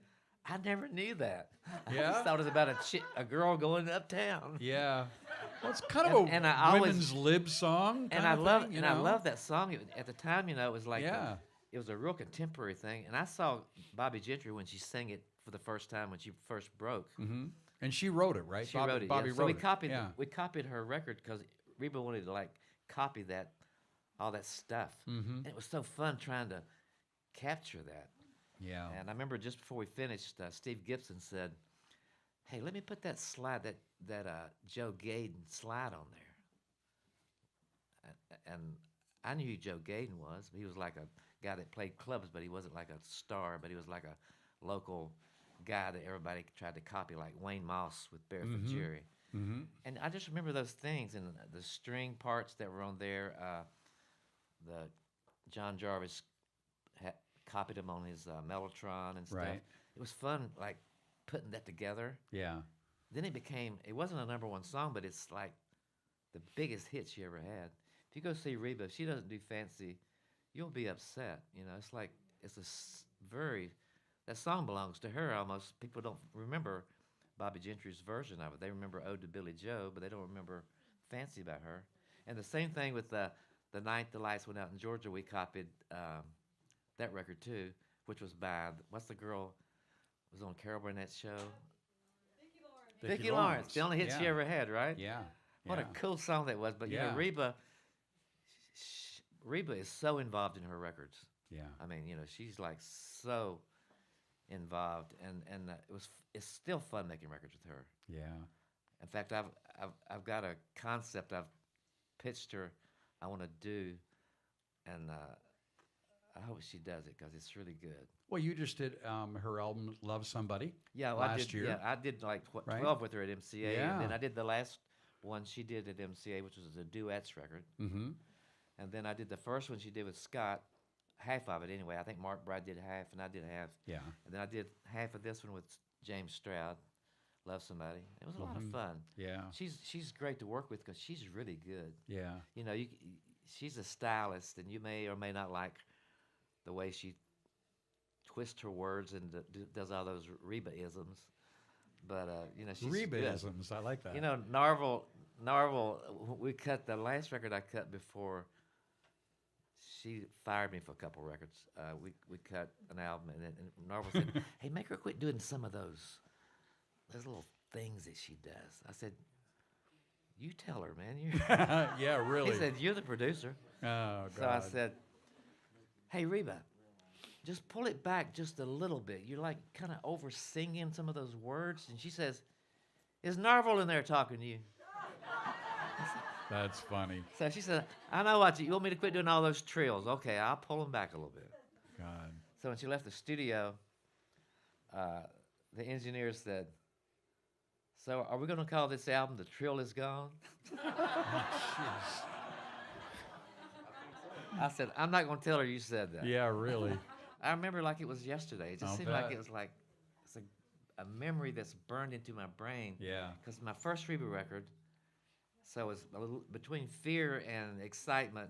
I never knew that. I Yeah? just thought it was about a girl going uptown. Yeah. Well, it's kind of And a I always- women's lib song. And I love that song. At the time, it was like it was a real contemporary thing. And I saw Bobby Gentry when she sang it for the first time when she first broke. And she wrote it, right? She wrote it. Bobby yeah. wrote So we it. copied Yeah. we copied her record because Reba wanted to copy all that stuff. And it was so fun trying to capture that. Yeah. And I remember just before we finished, Steve Gibson said, "Hey, let me put that slide, that Joe Gaden slide on there." And I knew who Joe Gaden was. He was like a guy that played clubs, but he wasn't like a star. But he was like a local guy that everybody tried to copy, like Wayne Moss with Barefoot Jerry. And I just remember those things and the string parts that were on there. The John Jarvis copied them on his Mellotron and stuff. Right. It was fun, putting that together. Yeah. Then it wasn't a #1 song, but it's like the biggest hit she ever had. If you go see Reba, if she doesn't do Fancy, you'll be upset. You know, it's like it's very. That song belongs to her almost. People don't remember Bobby Gentry's version of it. They remember Ode to Billy Joe, but they don't remember Fancy About Her. And the same thing with the night the lights went out in Georgia. We copied that record too, which was by what's the girl was on Carol Burnett's show? Vicki Lawrence. The only hit she ever had, right? Yeah. What a cool song that was. But you know, Reba is so involved in her records. Yeah. I mean, you know, she's like so involved, and it's still fun making records with her. Yeah. In fact, I've got a concept I've pitched her. I want to do, and I hope she does it because it's really good. Well, you just did her album "Love Somebody." Yeah, well, last year. Yeah, I did like 12 right? with her at MCA, and then I did the last one she did at MCA, which was a duets record. Mm-hmm. And then I did the first one she did with Scott, half of it anyway. I think Mark Bride did half, and I did half. Yeah. And then I did half of this one with James Stroud, Love Somebody. It was a lot of fun. Yeah. She's great to work with because she's really good. Yeah. You know, she's a stylist, and you may or may not like the way she twists her words and does all those Reba-isms. But, you know, she's Reba-isms, good. I like that. You know, Narvel, we cut the last record I cut before she fired me for a couple records. We cut an album, and Narvel said, "Hey, make her quit doing some of those little things that she does." I said, "You tell her, man." Yeah, really. He said, "You're the producer." Oh, God. So I said, "Hey, Reba, just pull it back just a little bit. You're like kind of over singing some of those words." And she says, "Is Narvel in there talking to you?" That's funny. So she said, "I know what you want me to quit doing all those trills. Okay, I'll pull them back a little bit." God. So when she left the studio, the engineer said, "So are we going to call this album The Trill Is Gone?" I said, "I'm not going to tell her you said that." Yeah, really. I remember like it was yesterday. It just I'll seemed like bet. it was like it's a memory that's burned into my brain. Yeah. Because my first Reba record, so it was a little, between fear and excitement,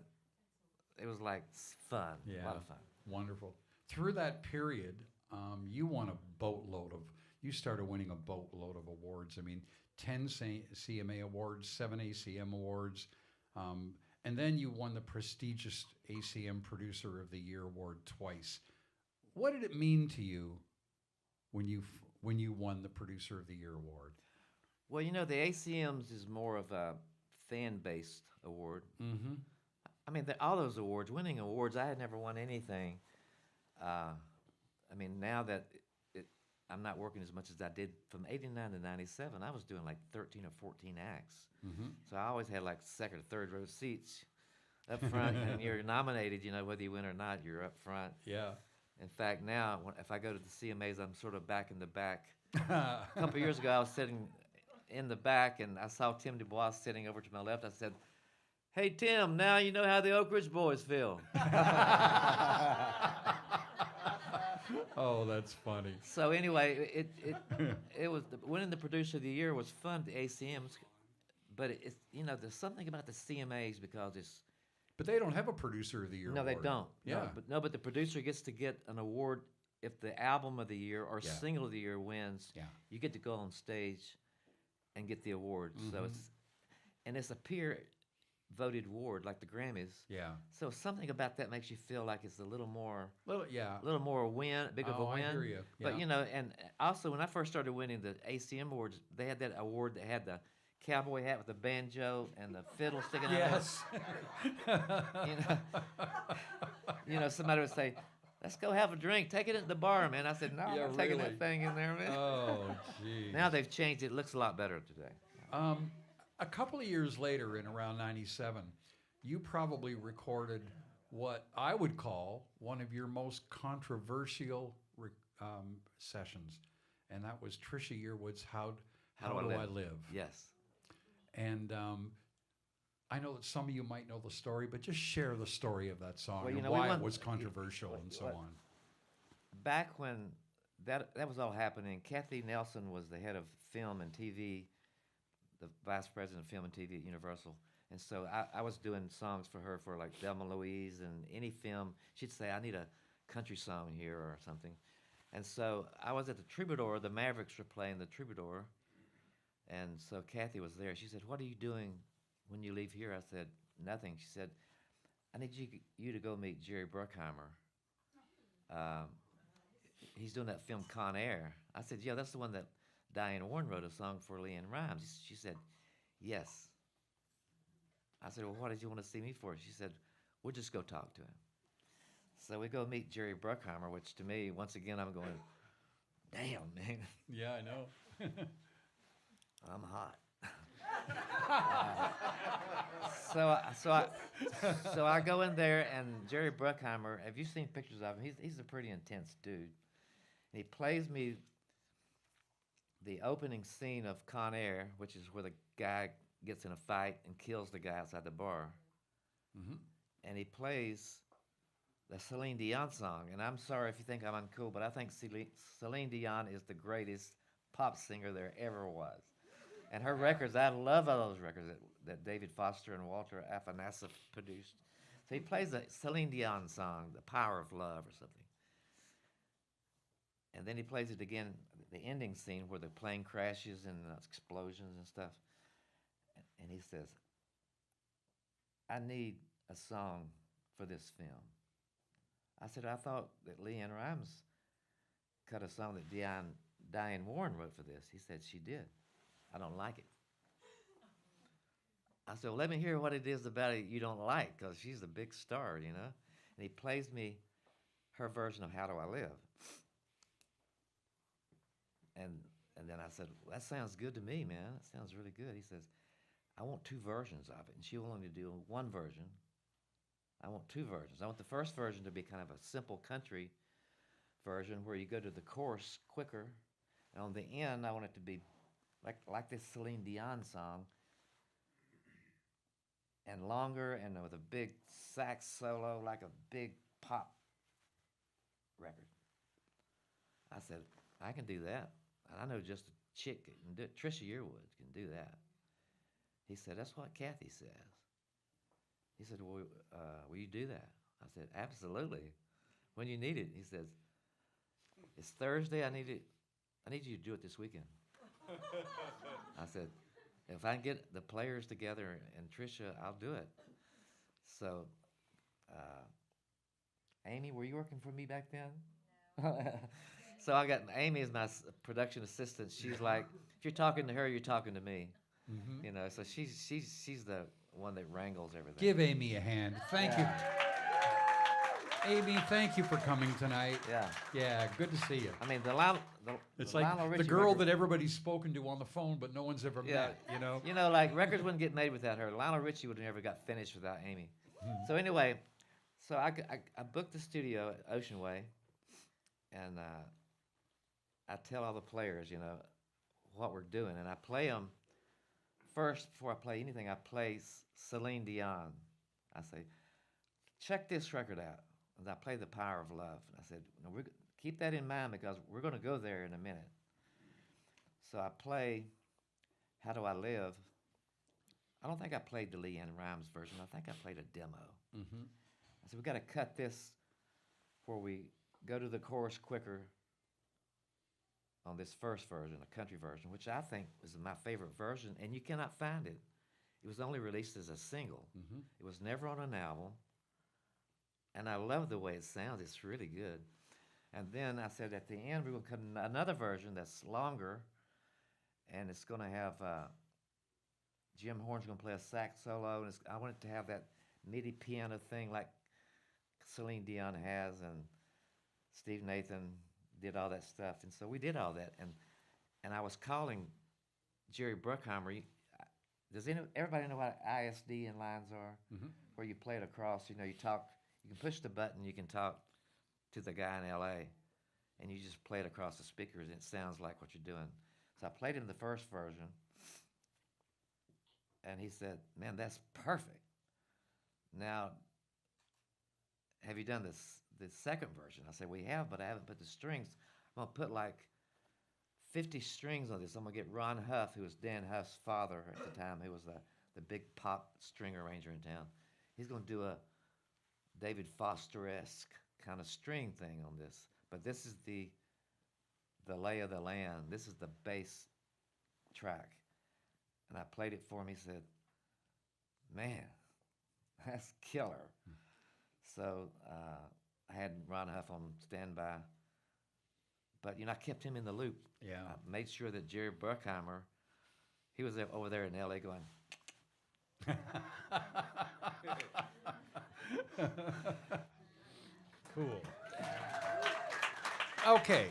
it was like fun, Yeah. a lot of fun. Wonderful. Through that period, you won you started winning a boatload of awards. I mean, 10 CMA awards, 7 ACM awards, and then you won the prestigious ACM Producer of the Year award twice. What did it mean to you when you won the Producer of the Year award? Well, you know, the ACMs is more of a fan-based award. Mm-hmm. I mean, all those awards, winning awards, I had never won anything. I mean, now that I'm not working as much as I did from 89 to 97, I was doing like 13 or 14 acts. Mm-hmm. So I always had like second or third row seats up front, and you're nominated, you know, whether you win or not, you're up front. Yeah. In fact, now, if I go to the CMAs, I'm sort of back in the back. A couple of years ago, I was sitting in the back, and I saw Tim DuBois sitting over to my left. I said, "Hey, Tim, now you know how the Oak Ridge Boys feel." Oh, that's funny. So anyway, it was winning the Producer of the Year was fun, the ACMs, but it's, you know, there's something about the CMAs because it's. But they don't have a Producer of the Year No, award. they don't. Yeah. But the producer gets to get an award if the Album of the Year or Yeah. Single of the Year wins. Yeah. You get to go on stage and get the award. So it's a peer voted award like the Grammys. Yeah. So something about that makes you feel like it's a little more big of a win. I hear you. But Yeah. you know, and also when I first started winning the ACM awards, they had that award that had the cowboy hat with the banjo and the fiddle sticking out. Yes. You know, somebody would say, "Let's go have a drink. Take it at the bar, man." I said, "No, Yeah, I'm not taking really. that thing in there, man." Oh, geez. Now they've changed it. It looks a lot better today. A couple of years later, in around 97, you probably recorded what I would call one of your most controversial sessions, and that was Trisha Yearwood's How Do I Live? Yes. And I know that some of you might know the story, but just share the story of that song Well, you and know, we why it went- was controversial and so on. Back when that was all happening, Kathy Nelson was the head of film and TV, the vice president of film and TV at Universal, And so I was doing songs for her for like Thelma and Louise and any film. She'd say, I need a country song here or something. And so I was at the Troubadour. The Mavericks were playing the Troubadour. And so Kathy was there. She said, what are you doing when you leave here? I said, nothing. She said, I need you to go meet Jerry Bruckheimer. He's doing that film Con Air. I said, yeah, that's the one that Diane Warren wrote a song for LeAnn Rimes. She said, yes. I said, well, what did you want to see me for? She said, we'll just go talk to him. So we go meet Jerry Bruckheimer, which to me, once again, I'm going, damn, man. Yeah, I know. I'm hot. So I go in there, and Jerry Bruckheimer, have you seen pictures of him? He's a pretty intense dude. And he plays me the opening scene of Con Air, which is where the guy gets in a fight and kills the guy outside the bar. Mm-hmm. And he plays the Celine Dion song. And I'm sorry if you think I'm uncool, but I think Celine Dion is the greatest pop singer there ever was. And her records, I love all those records that David Foster and Walter Afanasieff produced. So he plays the Celine Dion song, The Power of Love or something. And then he plays it again, the ending scene where the plane crashes and explosions and stuff. And he says, I need a song for this film. I said, I thought that LeAnn Rimes cut a song that Diane Warren wrote for this. He said, she did. I don't like it. I said, well, let me hear what it is about it you don't like, because she's a big star, you know. And he plays me her version of How Do I Live. And then I said, well, that sounds good to me, man. That sounds really good. He says, I want two versions of it. And she will only do one version. I want two versions. I want the first version to be kind of a simple country version where you go to the chorus quicker. And on the end, I want it to be like this Celine Dion song, and longer and with a big sax solo, like a big pop record. I said, I can do that. I know just a chick can do it. Trisha Yearwood can do that. He said, that's what Kathy says. He said, well, will you do that? I said, absolutely. When you need it. He says, it's Thursday. I need you to do it this weekend. I said, if I can get the players together and Trisha, I'll do it. So, Amy, were you working for me back then? No. So I got Amy as my production assistant. She's like, if you're talking to her, you're talking to me. Mm-hmm. You know, so she's the one that wrangles everything. Give Amy a hand. Thank you. Amy, thank you for coming tonight. Yeah. Yeah, good to see you. I mean, it's the like Lionel Richie the girl record, that everybody's spoken to on the phone, but no one's ever met, you know? You know, like records wouldn't get made without her. Lionel Richie would have never got finished without Amy. Mm-hmm. So anyway, I booked the studio at Ocean Way, and I tell all the players, you know, what we're doing. And I play them first, before I play anything, I play Celine Dion. I say, check this record out. And I play The Power of Love. And I said, no, keep that in mind because we're going to go there in a minute. So I play How Do I Live. I don't think I played the LeAnn Rimes version. I think I played a demo. Mm-hmm. I said, we got to cut this where we go to the chorus quicker on this first version, a country version, which I think is my favorite version, and you cannot find it. It was only released as a single. Mm-hmm. It was never on an album. And I love the way it sounds. It's really good. And then I said at the end, we're going to cut another version that's longer, and it's going to have Jim Horn's going to play a sax solo, and I want it to have that MIDI piano thing like Celine Dion has, and Steve Nathan did all that stuff. And so we did all that. And I was calling Jerry Bruckheimer. Does everybody know what ISD and lines are? Mm-hmm. Where you play it across, you know, you talk. You can push the button, you can talk to the guy in L.A., and you just play it across the speakers, and it sounds like what you're doing. So I played him the first version, and he said, man, that's perfect. Now, have you done the second version? I said, we have, but I haven't put the strings. I'm going to put like 50 strings on this. I'm going to get Ron Huff, who was Dan Huff's father at the time, who was the the big pop string arranger in town. He's going to do a David Foster-esque kind of string thing on this. But this is the lay of the land. This is the bass track. And I played it for him. He said, man, that's killer. So I had Ron Huff on standby. But, I kept him in the loop. Yeah. I made sure that Jerry Bruckheimer, he was over there in L.A. going, Cool. Okay.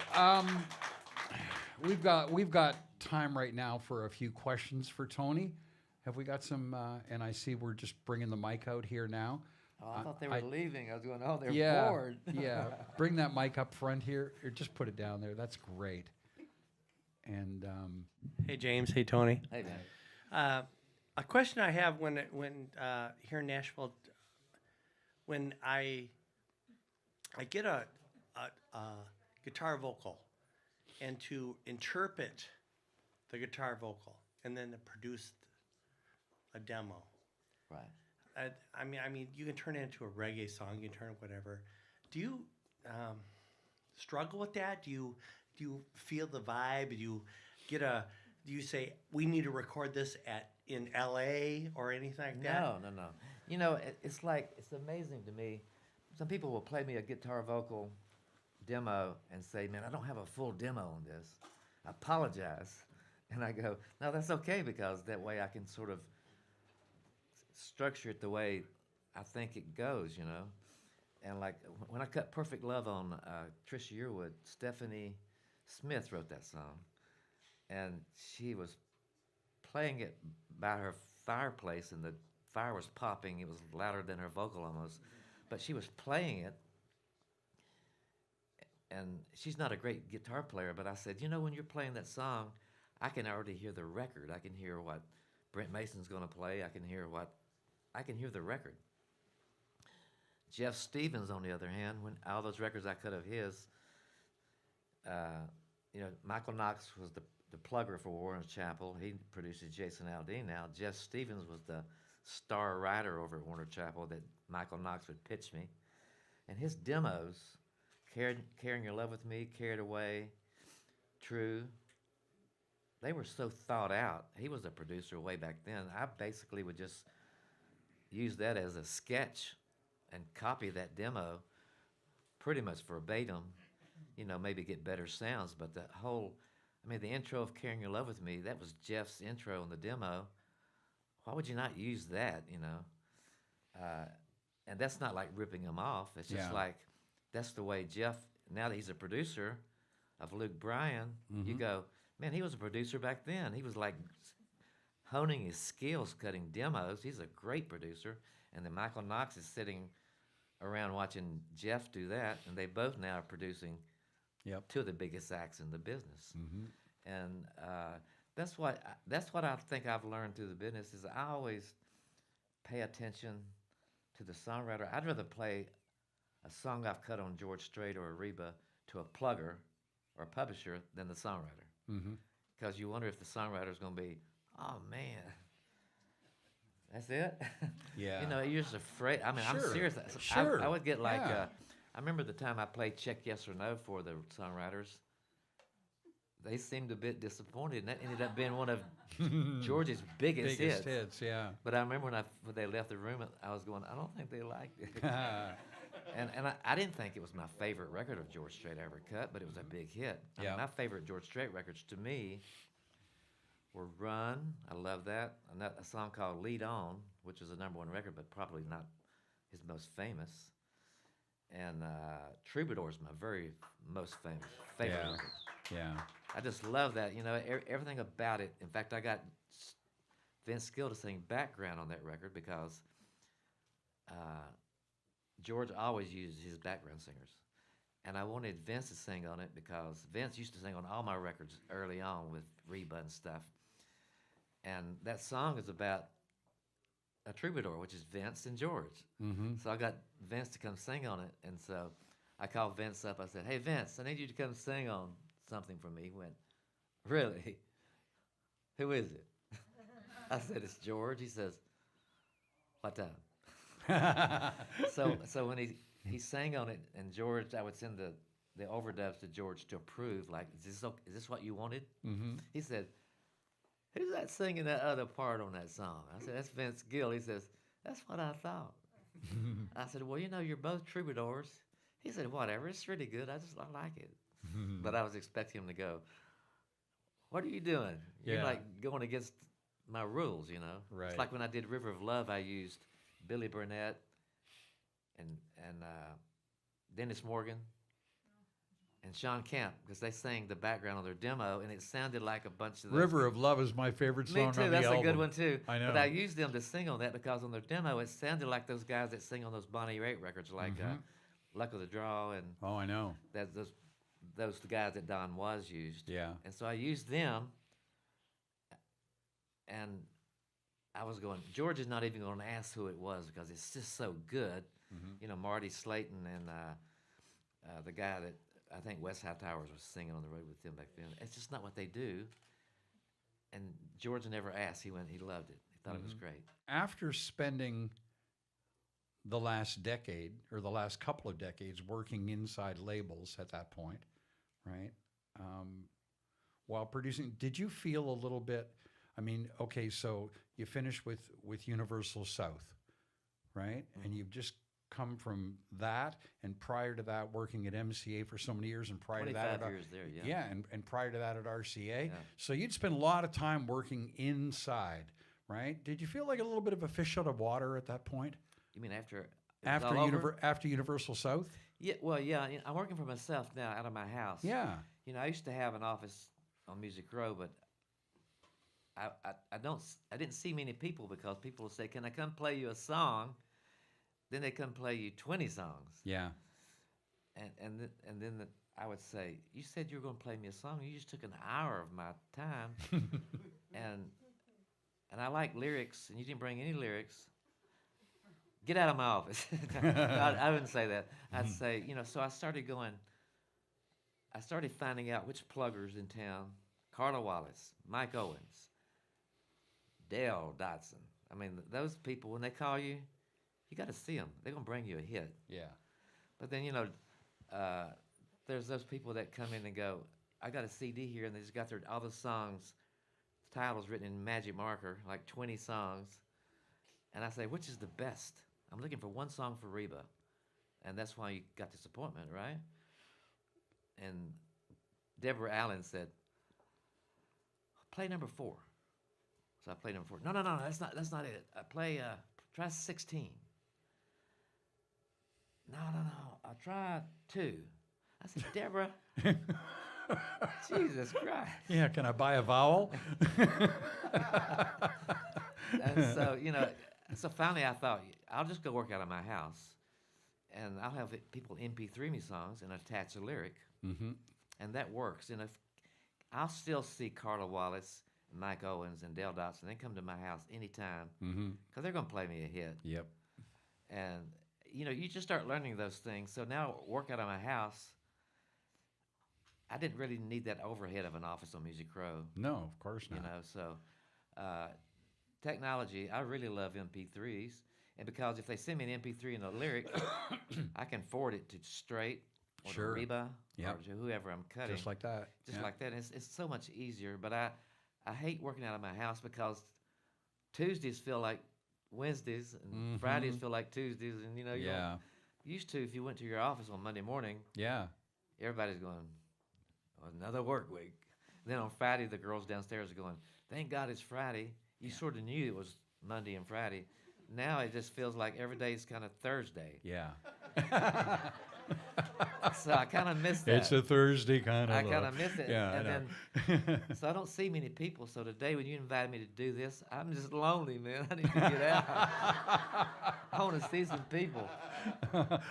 We've got time right now for a few questions for Tony. Have we got some? And I see we're just bringing the mic out here now. oh, I thought they were leaving. I was going, oh, they're Yeah, bored. yeah. Bring that mic up front here, or just put it down there. That's great. And Hey, James. Hey, Tony. Hey, man. A question I have when here in Nashville, when I get a guitar vocal, and to interpret the guitar vocal, and then to produce a demo. Right. I mean, you can turn it into a reggae song. You can turn it whatever. Do you struggle with that? Do you feel the vibe? Do you say we need to record this in L.A. or anything like that? No. It's amazing to me. Some people will play me a guitar vocal demo and say, man, I don't have a full demo on this. I apologize. And I go, no, that's okay, because that way I can sort of structure it the way I think it goes, And like when I cut Perfect Love on Trisha Yearwood, Stephanie Smith wrote that song. And she was playing it by her fireplace, and the fire was popping. It was louder than her vocal almost. But she was playing it, and she's not a great guitar player, but I said, when you're playing that song, I can already hear the record. I can hear what Brent Mason's going to play. I can hear the record. Jeff Stevens, on the other hand, when all those records I cut of his, Michael Knox was the plugger for Warren's Chapel. He produces Jason Aldean now. Jeff Stevens was the star writer over at Warner Chapel that Michael Knox would pitch me. And his demos, Carrying Your Love With Me, Carried Away, True, they were so thought out. He was a producer way back then. I basically would just use that as a sketch and copy that demo pretty much verbatim, maybe get better sounds. But the intro of Carrying Your Love With Me, that was Jeff's intro in the demo. Why would you not use that, And that's not like ripping him off. It's just like, that's the way Jeff, now that he's a producer of Luke Bryan, you go, man, he was a producer back then. He was like honing his skills, cutting demos. He's a great producer. And then Michael Knox is sitting around watching Jeff do that, and they both now are producing two of the biggest acts in the business. And that's what I think I've learned through the business is I always pay attention to the songwriter. I'd rather play a song I've cut on George Strait or a Reba to a plugger or a publisher than the songwriter. Because you wonder if the songwriter is going to be, oh, man, that's it? Yeah. You're just afraid. I mean, Sure. I'm serious. Sure. I would get like, Yeah. I remember the time I played Check Yes or No for the songwriters. They seemed a bit disappointed, and that ended up being one of George's biggest hits. Yeah. But I remember when they left the room, I was going, I don't think they liked it. and I didn't think it was my favorite record of George Strait I ever cut, but it was a big hit. I mean, my favorite George Strait records to me were Run, I love that, and a song called Lead On, which is a #1 record, but probably not his most famous. And Troubadour is my very most favorite record. Yeah. I just love that, everything about it. In fact, I got Vince Gill to sing background on that record because George always uses his background singers. And I wanted Vince to sing on it because Vince used to sing on all my records early on with Reba and stuff. And that song is about a troubadour, which is Vince and George. So I got Vince to come sing on it. And so I called Vince up. I said, hey, Vince, I need you to come sing on something for me. He went, really? Who is it? I said, it's George. He says, what time? So when he sang on it, and George, I would send the overdubs to George to approve. Like, is this what you wanted? Mm-hmm. He said, who's that singing that other part on that song? I said, that's Vince Gill. He says, that's what I thought. I said, well, you're both troubadours. He said, whatever, it's really good. I like it. But I was expecting him to go, what are you doing? You're like going against my rules, Right. It's like when I did River of Love, I used Billy Burnett and Dennis Morgan and Sean Kemp, because they sang the background on their demo, and it sounded like a bunch of those. River of Love is my favorite song Me too. on the That's album. a good one too. I know. But I used them to sing on that because on their demo it sounded like those guys that sing on those Bonnie Raitt records, like Luck of the Draw and Oh, I know. those guys that Don Was used. Yeah. And so I used them, and I was going, George is not even going to ask who it was because it's just so good. Marty Slayton and the guy that I think West High Towers was singing on the road with them back then. It's just not what they do. And George never asked. He loved it. He thought it was great. After spending the last decade or the last couple of decades working inside labels at that point, right? While producing, did you feel a little bit, okay, so you finished with Universal South, right? And you've just come from that, and prior to that working at MCA for so many years, and prior to that 25 years there, yeah. Yeah, and prior to that at RCA. Yeah. So you'd spend a lot of time working inside, right? Did you feel like a little bit of a fish out of water at that point? You mean after it was all over? After Universal South? Yeah, well, yeah. I'm working for myself now out of my house. Yeah. I used to have an office on Music Row, but I didn't see many people because people would say, "Can I come play you a song?" Then they come play you 20 songs. Yeah. And then I would say, "You said you were going to play me a song. You just took an hour of my time." and I like lyrics, and you didn't bring any lyrics. Get out of my office. I wouldn't say that. I'd say, so I started finding out which pluggers in town, Carla Wallace, Mike Owens, Dale Dotson. Those people, when they call you, you got to see them. They're going to bring you a hit. Yeah. But then, there's those people that come in and go, I got a CD here, and they just got all the songs, titles written in magic marker, like 20 songs. And I say, which is the best? I'm looking for one song for Reba. And that's why you got Disappointment, right? And Deborah Allen said, play number 4. So I played number 4. No, that's not it. I try 16. No, I'll try 2. I said, Deborah, Jesus Christ. Yeah, can I buy a vowel? And so, so finally I thought, I'll just go work out of my house, and I'll have people MP3 me songs and attach a lyric, and that works. And I'll still see Carla Wallace, Mike Owens, and Dale Dotson. They come to my house anytime because they're going to play me a hit. Yep. And, you just start learning those things. So now work out of my house, I didn't really need that overhead of an office on Music Row. No, of course not. So technology, I really love MP3s. And because if they send me an MP3 and a lyric, I can forward it to Strait or to Reba or to whoever I'm cutting. Just like that. Just like that. It's so much easier. But I hate working out of my house because Tuesdays feel like Wednesdays and Fridays feel like Tuesdays. And, you're used to, if you went to your office on Monday morning, everybody's going, another work week. And then on Friday, the girls downstairs are going, thank God it's Friday. You sort of knew it was Monday and Friday. Now it just feels like every day is kind of Thursday. Yeah. So I kind of miss that. It's a Thursday kind of. I kind of miss it. Yeah, and I know. Then, so I don't see many people. So today when you invited me to do this, I'm just lonely, man. I need to get out. I want to see some people.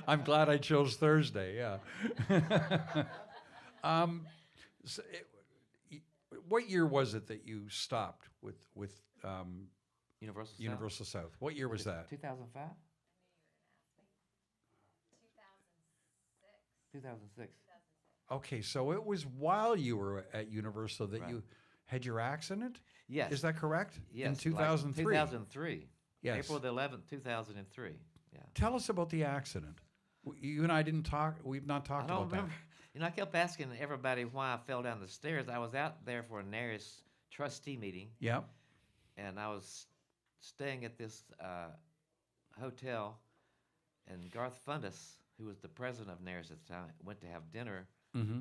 I'm glad I chose Thursday. Yeah. So what year was it that you stopped with Universal South? What year was that? 2005? 2006. Okay, so it was while you were at Universal that you had your accident. Yes. Is that correct? Yes. In like 2003. 2003. Yes. April the 11th, 2003. Yeah. Tell us about the accident. You and I didn't talk. We've not I talked don't about remember. You know, I kept asking everybody why I fell down the stairs. I was out there for a NARIS trustee meeting, that. Yep. and I was staying at this hotel, and Garth Fundus, who was the president of NARIS at the time, went to have dinner, Mm-hmm.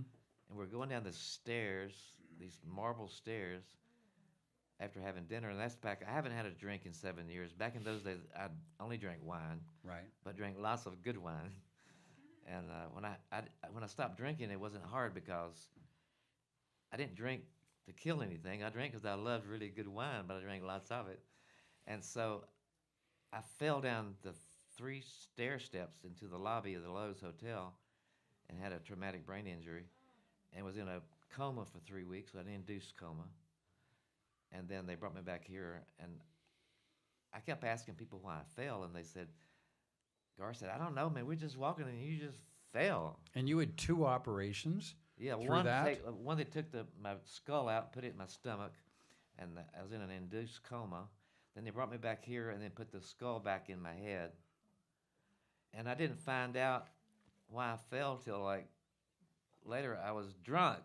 and we're going down the stairs, these marble stairs, after having dinner, and that's back. I haven't had a drink in 7 years. Back in those days, I only drank wine, Right. but drank lots of good wine. And when I stopped drinking, it wasn't hard because I didn't drink to kill anything. I drank because I loved really good wine, but I drank lots of it. And so I fell down the 3 stair steps into the lobby of the Lowe's Hotel and had a traumatic brain injury and was in a coma for 3 weeks, an induced coma. And then they brought me back here, and I kept asking people why I fell, and they said, Gar said, I don't know, man, we're just walking and you just fell. And you had 2 operations. Yeah, through one that? one that took my skull out, put it in my stomach, and I was in an induced coma. Then they brought me back here and then put the skull back in my head. And I didn't find out why I fell till like later. I was drunk,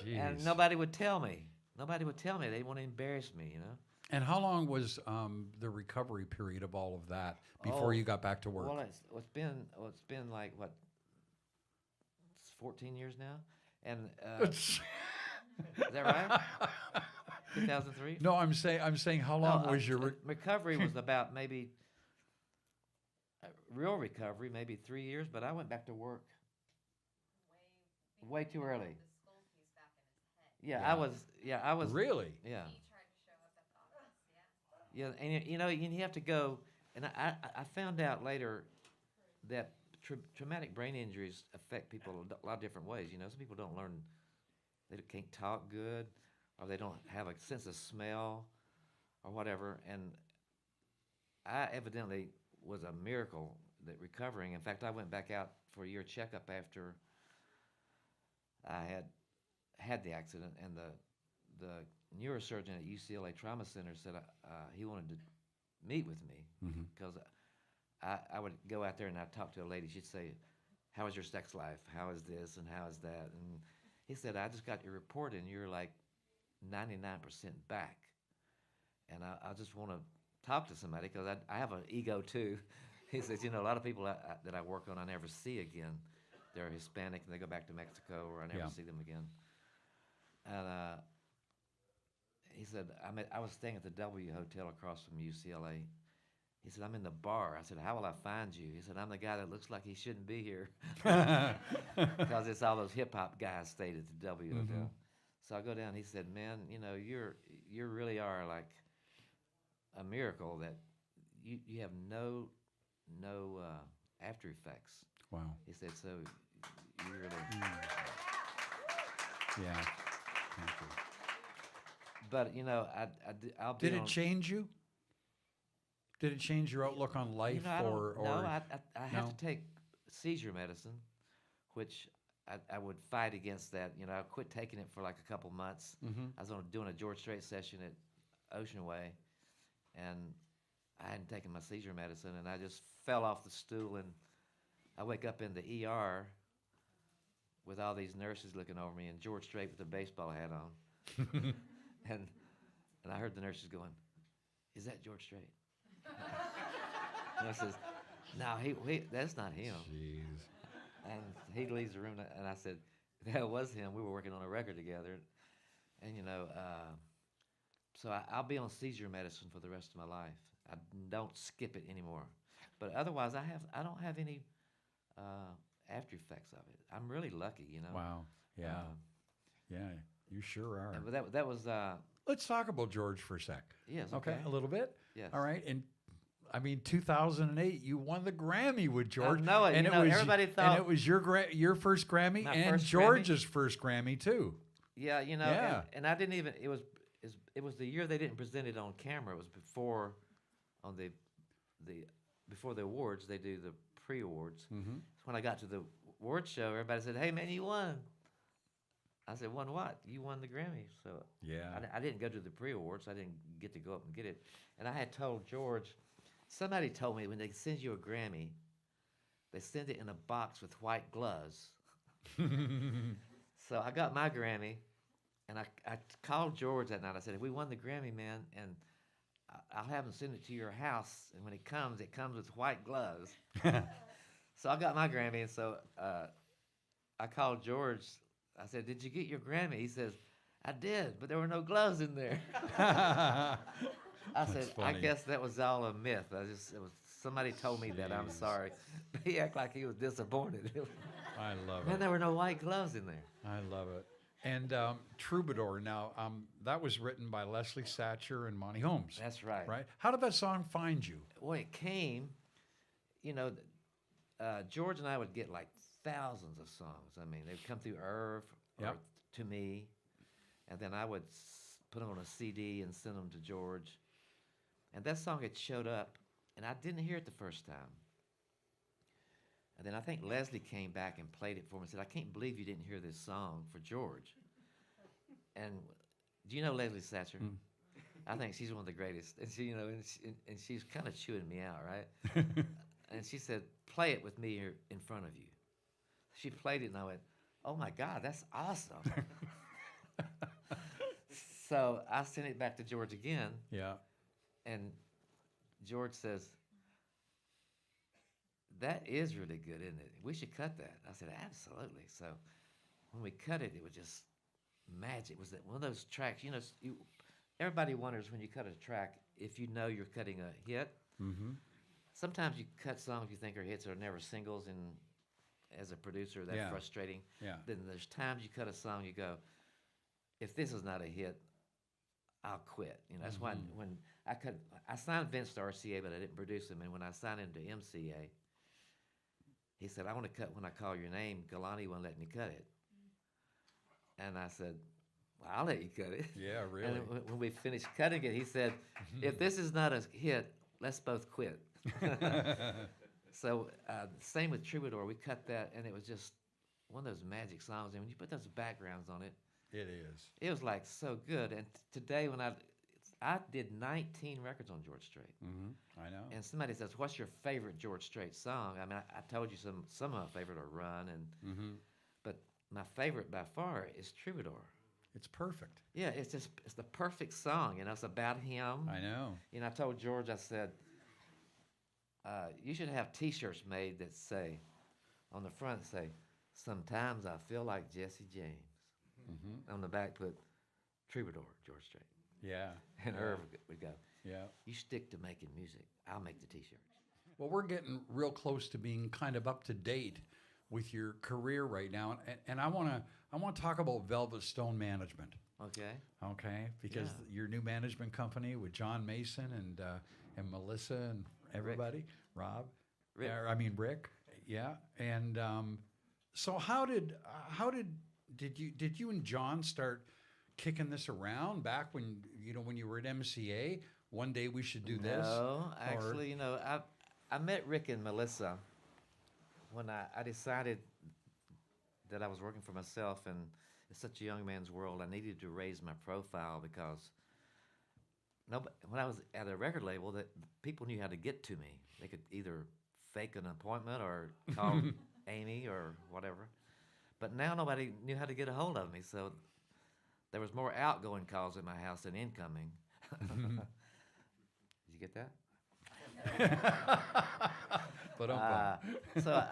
and nobody would tell me. Nobody would tell me. They want to embarrass me, you know. And how long was the recovery period of all of that before you got back to work? Well, it's been like what, 14 years now, and is that right? 2003. No, I'm saying how long was your recovery was about maybe real recovery maybe 3 years, but I went back to work way too early. I was really. Yeah. Yeah, and you know, you have to go, and I found out later that traumatic brain injuries affect people a lot of different ways. You know, some people don't learn, they can't talk good, or they don't have a sense of smell, or whatever. And I evidently was a miracle that recovering. In fact, I went back out for a year checkup after I had the accident, and the neurosurgeon at UCLA Trauma Center said he wanted to meet with me because I would go out there and I'd talk to a lady. She'd say, how is your sex life? How is this and how is that? And he said, I just got your report and you're like 99% back. And I just want to talk to somebody because I have an ego too. He says, you know, a lot of people that I work on I never see again. They're Hispanic and they go back to Mexico, or I never see them again. And he said, I was staying at the W Hotel across from UCLA. He said, I'm in the bar. I said, how will I find you? He said, I'm the guy that looks like he shouldn't be here. Because it's all those hip-hop guys stayed at the W Hotel. So I go down. He said, man, you know, you really are like a miracle that you have no after effects. Wow. He said, so you really... Yeah. Thank you. But, you know, I'll be Did it change you? Did it change your outlook on life? You know, I have to take seizure medicine, which I would fight against that. You know, I quit taking it for like a couple months. I was doing a George Strait session at Ocean Way, and I hadn't taken my seizure medicine, and I just fell off the stool, and I wake up in the ER with all these nurses looking over me, and George Strait with a baseball hat on. And I heard the nurses going, is that George Strait? And I says, no, that's not him. Jeez. And he leaves the room, and I said, that was him. We were working on a record together. And, you know, so I'll be on seizure medicine for the rest of my life. I don't skip it anymore. But otherwise, I don't have any after effects of it. I'm really lucky, you know. Wow. Yeah. Yeah, you sure are. But that was... Let's talk about George for a sec. Yes. Okay, a little bit? Yes. All right. And I mean, 2008, you won the Grammy with George. I know it. And you know, was, everybody thought... And it was your first Grammy and first George's first Grammy, too. Yeah, you know, Yeah. And I didn't even... It was the year they didn't present it on camera. It was before before the awards, they do the pre-awards. So when I got to the awards show, everybody said, hey, man, you won. I said, won what? You won the Grammy. So Yeah. I didn't go to the pre-awards. I didn't get to go up and get it. And I had told George, somebody told me when they send you a Grammy, they send it in a box with white gloves. So I got my Grammy, and I called George that night. I said, we won the Grammy, man, and I'll have him send it to your house. And when it comes with white gloves. So I got my Grammy, and so I called George. I said, did you get your Grammy? He says, I did, but there were no gloves in there. I said, I guess that was all a myth. Somebody told me that. I'm sorry. He acted like he was disappointed. I love Man, it. there were no white gloves in there. I love it. And Troubadour, now, that was written by Leslie Satcher and Monty Holmes. That's right. Right? How did that song find you? When it came, George and I would get like thousands of songs. I mean, they'd come through Irv or to me, and then I would put them on a CD and send them to George. And that song had showed up, and I didn't hear it the first time. And then I think Leslie came back and played it for me and said, I can't believe you didn't hear this song for George. And do you know Leslie Satcher? Mm. I think she's one of the greatest. And she, and she's kind of chewing me out, right? And she said, play it with me here in front of you. She played it, and I went, oh my God, that's awesome. So I sent it back to George again. Yeah. And George says, that is really good, isn't it? We should cut that. I said, absolutely. So when we cut it, it was just magic. It was one of those tracks, everybody wonders when you cut a track if you know you're cutting a hit. Mm-hmm. Sometimes you cut songs you think are hits that are never singles, and as a producer, that's frustrating. Yeah. Then there's times you cut a song, you go, if this is not a hit, I'll quit. That's why when I signed Vince to RCA, but I didn't produce him. And when I signed him to MCA, he said, I want to cut When I Call Your Name. Galani won't let me cut it. And I said, well, I'll let you cut it. Yeah, really. And when we finished cutting it, he said, if this is not a hit, let's both quit. So same with Troubadour. We cut that, and it was just one of those magic songs. And when you put those backgrounds on it, it is. It was like so good. And today when I did 19 records on George Strait. Mm-hmm. I know. And somebody says, what's your favorite George Strait song? I mean, I told you some of my favorite are Run, but my favorite by far is Troubadour. It's perfect. Yeah, it's the perfect song. It's about him. I know. I told George, I said, you should have T-shirts made that say, on the front say, sometimes I feel like Jesse James. Mm-hmm. On the back put Troubadour, George Strait. Yeah. And Irv would go, yeah. You stick to making music. I'll make the T-shirts. Well, we're getting real close to being kind of up to date with your career right now, and I want to talk about Velvet Stone Management. Okay. Because your new management company with John Mason and Melissa and everybody, Rick. Yeah. And so how did you and John start kicking this around back when you were at MCA? One day we should do this. No, actually, I met Rick and Melissa when I decided that I was working for myself, and it's such a young man's world. I needed to raise my profile because when I was at a record label, that people knew how to get to me. They could either fake an appointment or call Amy or whatever. But now nobody knew how to get a hold of me, so there was more outgoing calls at my house than incoming. Did you get that? So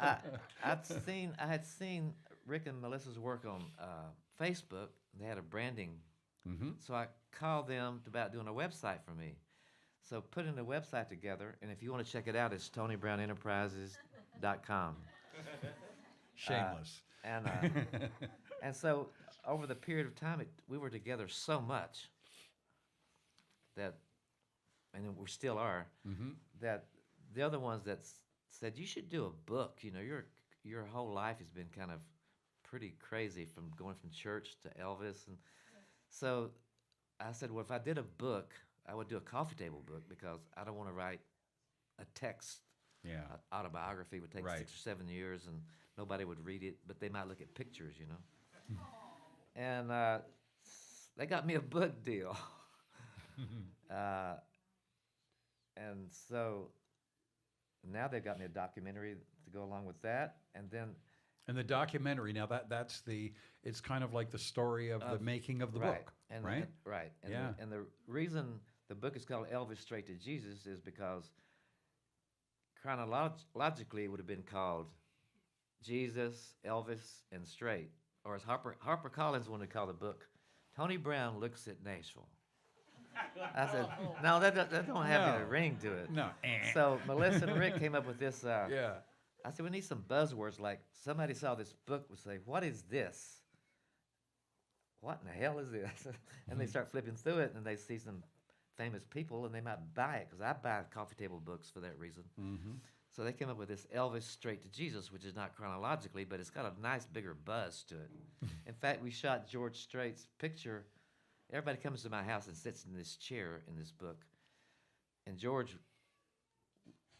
I had seen Rick and Melissa's work on Facebook. They had a branding, so I called them about doing a website for me. So putting the website together, and if you want to check it out, it's TonyBrownEnterprises.com. Shameless. And so over the period of time, we were together so much that, and we still are, that the other ones that said, you should do a book. Your whole life has been kind of pretty crazy from going from church to Elvis. And so I said, well, if I did a book, I would do a coffee table book because I don't want to write a text. Yeah. Autobiography would take 6 or 7 years and nobody would read it, but they might look at pictures, and they got me a book deal. And so now they've got me a documentary to go along with that, and then. And the documentary, now it's kind of like the story of the making of the book, and right? Right. And Yeah. and the reason the book is called Elvis Straight to Jesus is because chronologically it would have been called Jesus, Elvis, and Strait. Or as Harper Collins wanted to call the book, Tony Brown Looks at Nashville. I said, no, that don't have any ring to it. No. So Melissa and Rick came up with this. Yeah. I said, we need some buzzwords, like somebody saw this book would say, what is this? What in the hell is this? And they start flipping through it, and they see some famous people, and they might buy it, because I buy coffee table books for that reason. Mm-hmm. So they came up with this Elvis Straight to Jesus, which is not chronologically, but it's got a nice bigger buzz to it. In fact, we shot George Strait's picture. Everybody comes to my house and sits in this chair in this book. And George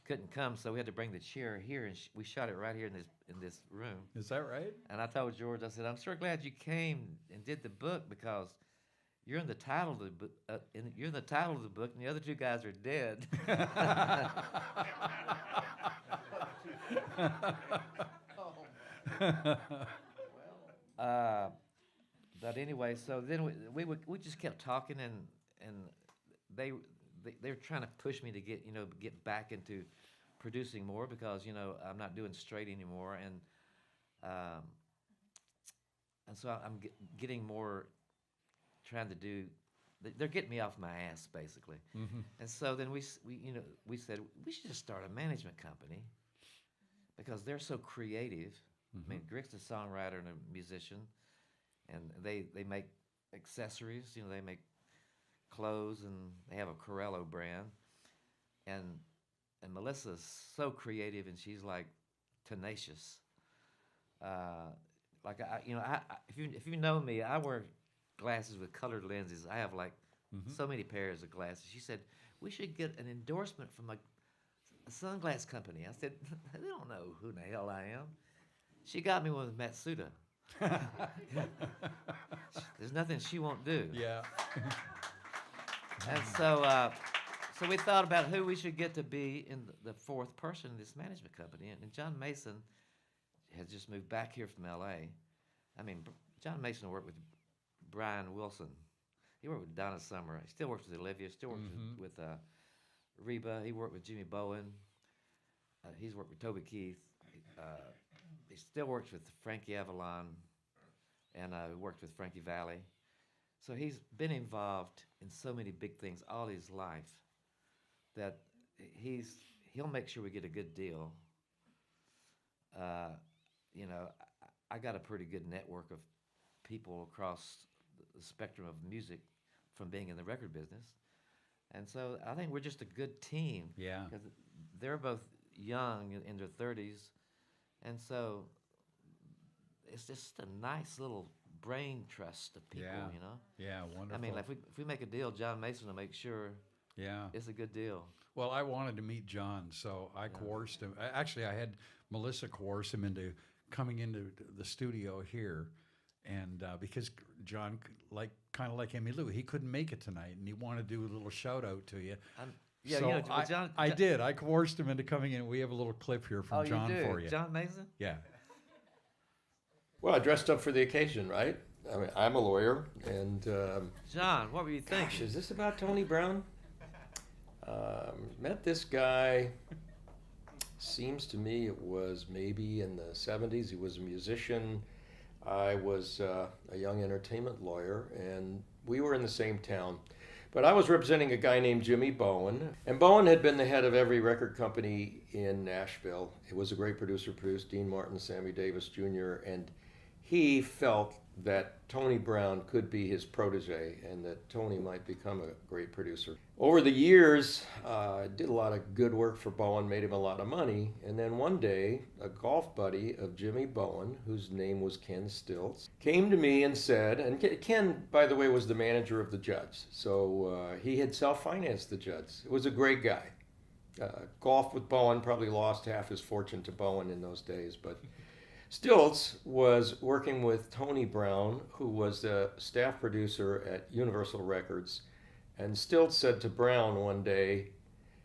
couldn't come, so we had to bring the chair here, and we shot it right here in this room. Is that right? And I told George, I said, I'm sure glad you came and did the book, because you're in the title of the book, you're in the title of the book, and the other two guys are dead. But anyway, so then we just kept talking, and they were trying to push me to get back into producing more, because I'm not doing Strait anymore, and so I'm getting more, trying to do. They're getting me off my ass, basically. Mm-hmm. And so then we said we should just start a management company, because they're so creative. Mm-hmm. I mean, Grick's a songwriter and a musician, and they make accessories. They make clothes, and they have a Corello brand. And Melissa's so creative, and she's like tenacious. Like if you know me, I wear glasses with colored lenses. I have like so many pairs of glasses. She said, we should get an endorsement from a sunglass company. I said, they don't know who the hell I am. She got me one with Matsuda. There's nothing she won't do. Yeah. And so we thought about who we should get to be in the fourth person in this management company. And John Mason has just moved back here from L.A. I mean, John Mason worked with Brian Wilson. He worked with Donna Summer. He still works with Olivia. Still works with Reba. He worked with Jimmy Bowen. He's worked with Toby Keith. He still works with Frankie Avalon, and worked with Frankie Valli. So he's been involved in so many big things all his life that he'll make sure we get a good deal. I got a pretty good network of people across the spectrum of music from being in the record business. And so I think we're just a good team. Yeah. Because they're both young, in their 30s. And so it's just a nice little brain trust of people, Yeah. Yeah, wonderful. I mean, like if we make a deal, John Mason will make sure it's a good deal. Well, I wanted to meet John, so I coerced him. Actually, I had Melissa coerce him into coming into the studio here, and because John, kind of like Emmylou, he couldn't make it tonight, and he wanted to do a little shout out to you. Yeah, so John, I did. I coerced him into coming in. We have a little clip here from John for you. John Mason? Yeah. Well, I dressed up for the occasion, right? I mean, I'm a lawyer, and John, what were you thinking? gosh, is this about Tony Brown? Met this guy. Seems to me it was maybe in the 70s. He was a musician. I was a young entertainment lawyer, and we were in the same town. But I was representing a guy named Jimmy Bowen, and Bowen had been the head of every record company in Nashville. He was a great producer, produced Dean Martin, Sammy Davis Jr., and he felt that Tony Brown could be his protege and that Tony might become a great producer. Over the years, I did a lot of good work for Bowen, made him a lot of money, and then one day, a golf buddy of Jimmy Bowen, whose name was Ken Stilts, came to me and said, and Ken, by the way, was the manager of the Judds, so he had self-financed the Judds. It was a great guy. Golf with Bowen, probably lost half his fortune to Bowen in those days, but Stilts was working with Tony Brown, who was the staff producer at Universal Records. And Stilts said to Brown one day,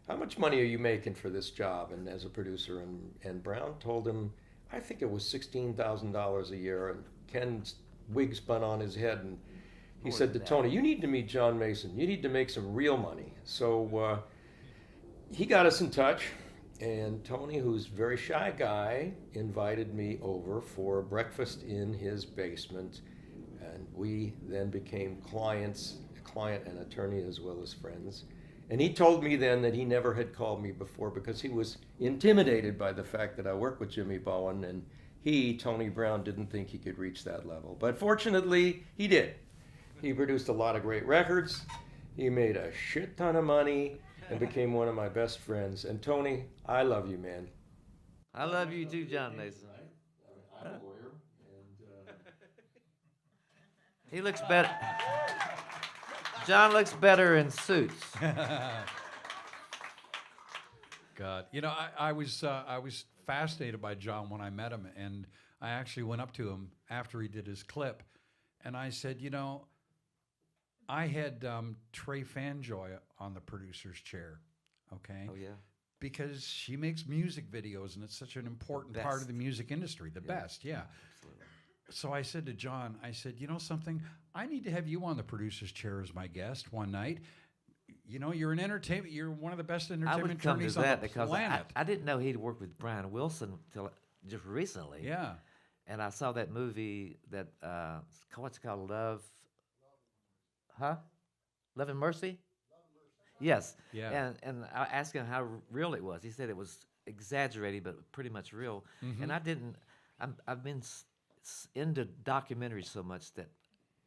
"How much money are you making for this job?" And as a producer, and Brown told him, I think it was $16,000 a year. And Ken's wig spun on his head, and he said to Tony, "You need to meet John Mason. You need to make some real money." So he got us in touch, and Tony, who's a very shy guy, invited me over for breakfast in his basement, and we then became client and attorney as well as friends. And he told me then that he never had called me before because he was intimidated by the fact that I worked with Jimmy Bowen, and he, Tony Brown, didn't think he could reach that level. But fortunately, he did. He produced a lot of great records. He made a shit ton of money and became one of my best friends. And Tony, I love you, man. I love you too, John Mason. I'm a lawyer, and He looks better. John looks better in suits. God, you know, I was fascinated by John when I met him, and I actually went up to him after he did his clip, and I said, you know, I had Trey Fanjoy on the producer's chair, okay? Oh, yeah. Because she makes music videos, and it's such an important part of the music industry, the best, yeah. Absolutely. So I said to John, I said, you know something? I need to have you on the producer's chair as my guest one night. You know, you're an entertainment. You're one of the best I entertainment would come to attorneys on that the because planet. I didn't know he'd worked with Brian Wilson until just recently. Yeah. And I saw that movie that, what's it called? Love and Mercy? Yes. Yeah. And I asked him how real it was. He said it was exaggerated, but pretty much real. Mm-hmm. And I didn't, I've been into documentaries so much that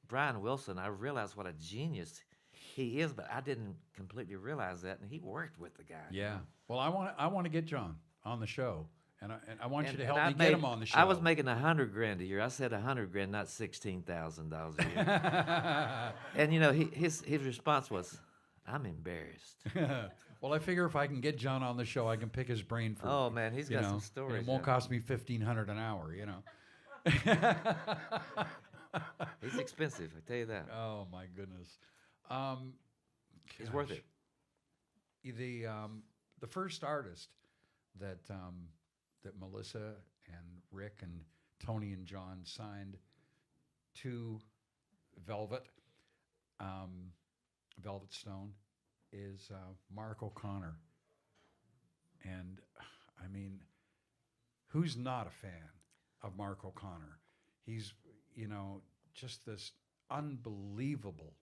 Brian Wilson, I realized what a genius he is, but I didn't completely realize that. And he worked with the guy. Yeah. Well, I want to get John on the show, and I want you to help I me get him on the show. I was making $100,000 a year. I said $100,000, not $16,000 a year. And you know, his response was, "I'm embarrassed." Well, I figure if I can get John on the show, I can pick his brain for. Oh man, he's you got know, some stories. and it won't yeah. cost me $1,500 an hour. You know. He's expensive, I tell you that. Oh my goodness. He's worth it. The first artist that that Melissa and Rick and Tony and John signed to Velvet Stone is Mark O'Connor. And I mean, who's not a fan of Mark O'Connor? He's, you know, just this unbelievable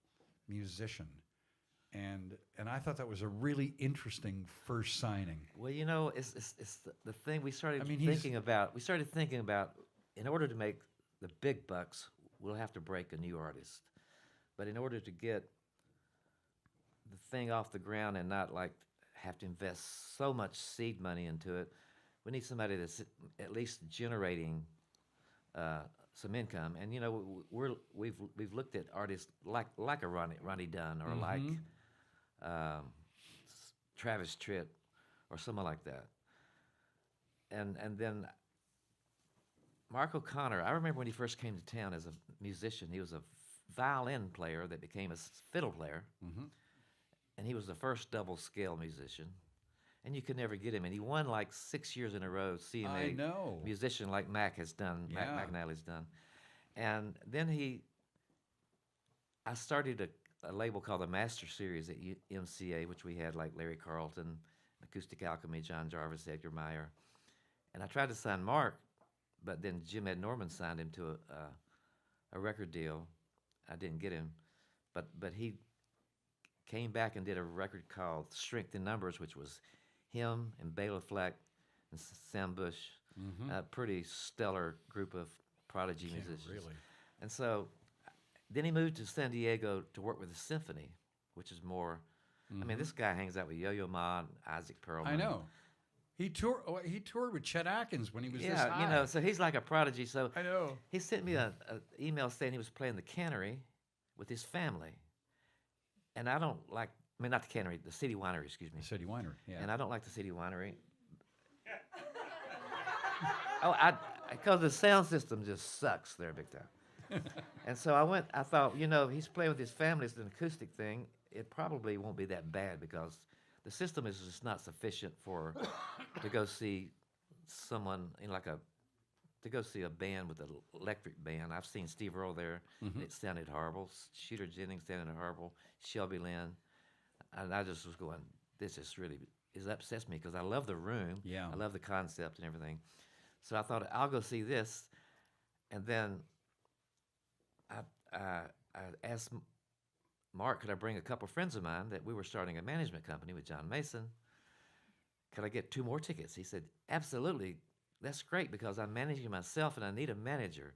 musician. And I thought that was a really interesting first signing. Well, you know, it's the thing we started I mean, thinking about. We started thinking about, in order to make the big bucks, we'll have to break a new artist. But in order to get the thing off the ground and not like have to invest so much seed money into it, we need somebody that's at least generating some income. And you know, we've looked at artists like a Ronnie Dunn or like Travis Tritt or someone like that. And then Mark O'Connor, I remember when he first came to town as a musician, he was a violin player that became a fiddle player. Mm-hmm. And he was the first double scale musician. And you could never get him. And he won like 6 years in a row, seeing I know. musician like Mac has done, Yeah. Mac McNally's done. And then I started a label called the Master Series at MCA, which we had like Larry Carlton, Acoustic Alchemy, John Jarvis, Edgar Meyer. And I tried to sign Mark, but then Jim Ed Norman signed him to a record deal. I didn't get him, but he came back and did a record called Strength in Numbers, which was him and Bela Fleck and Sam Bush, a pretty stellar group of prodigy musicians. Really. And so then he moved to San Diego to work with the symphony, which is more, I mean, this guy hangs out with Yo-Yo Ma and Isaac Perlman. I know. He toured with Chet Atkins when he was this Yeah, high. you know, so he's like a prodigy. So I know. he sent me an email saying he was playing the Cannery with his family. And I don't like, I mean, not the Cannery, the City Winery, excuse me. City Winery, yeah. And I don't like the City Winery. because the sound system just sucks there big time. And so I thought, he's playing with his family. It's an acoustic thing. It probably won't be that bad because the system is just not sufficient to go see someone to go see a band with an electric band. I've seen Steve Earle there, and it sounded horrible. Shooter Jennings sounded horrible. Shelby Lynn. And I just was going, this is really, it upsets me because I love the room. Yeah. I love the concept and everything. So I thought, I'll go see this. And then I asked Mark, could I bring a couple friends of mine that we were starting a management company with John Mason? Could I get 2 more tickets? He said, absolutely. That's great because I'm managing myself and I need a manager.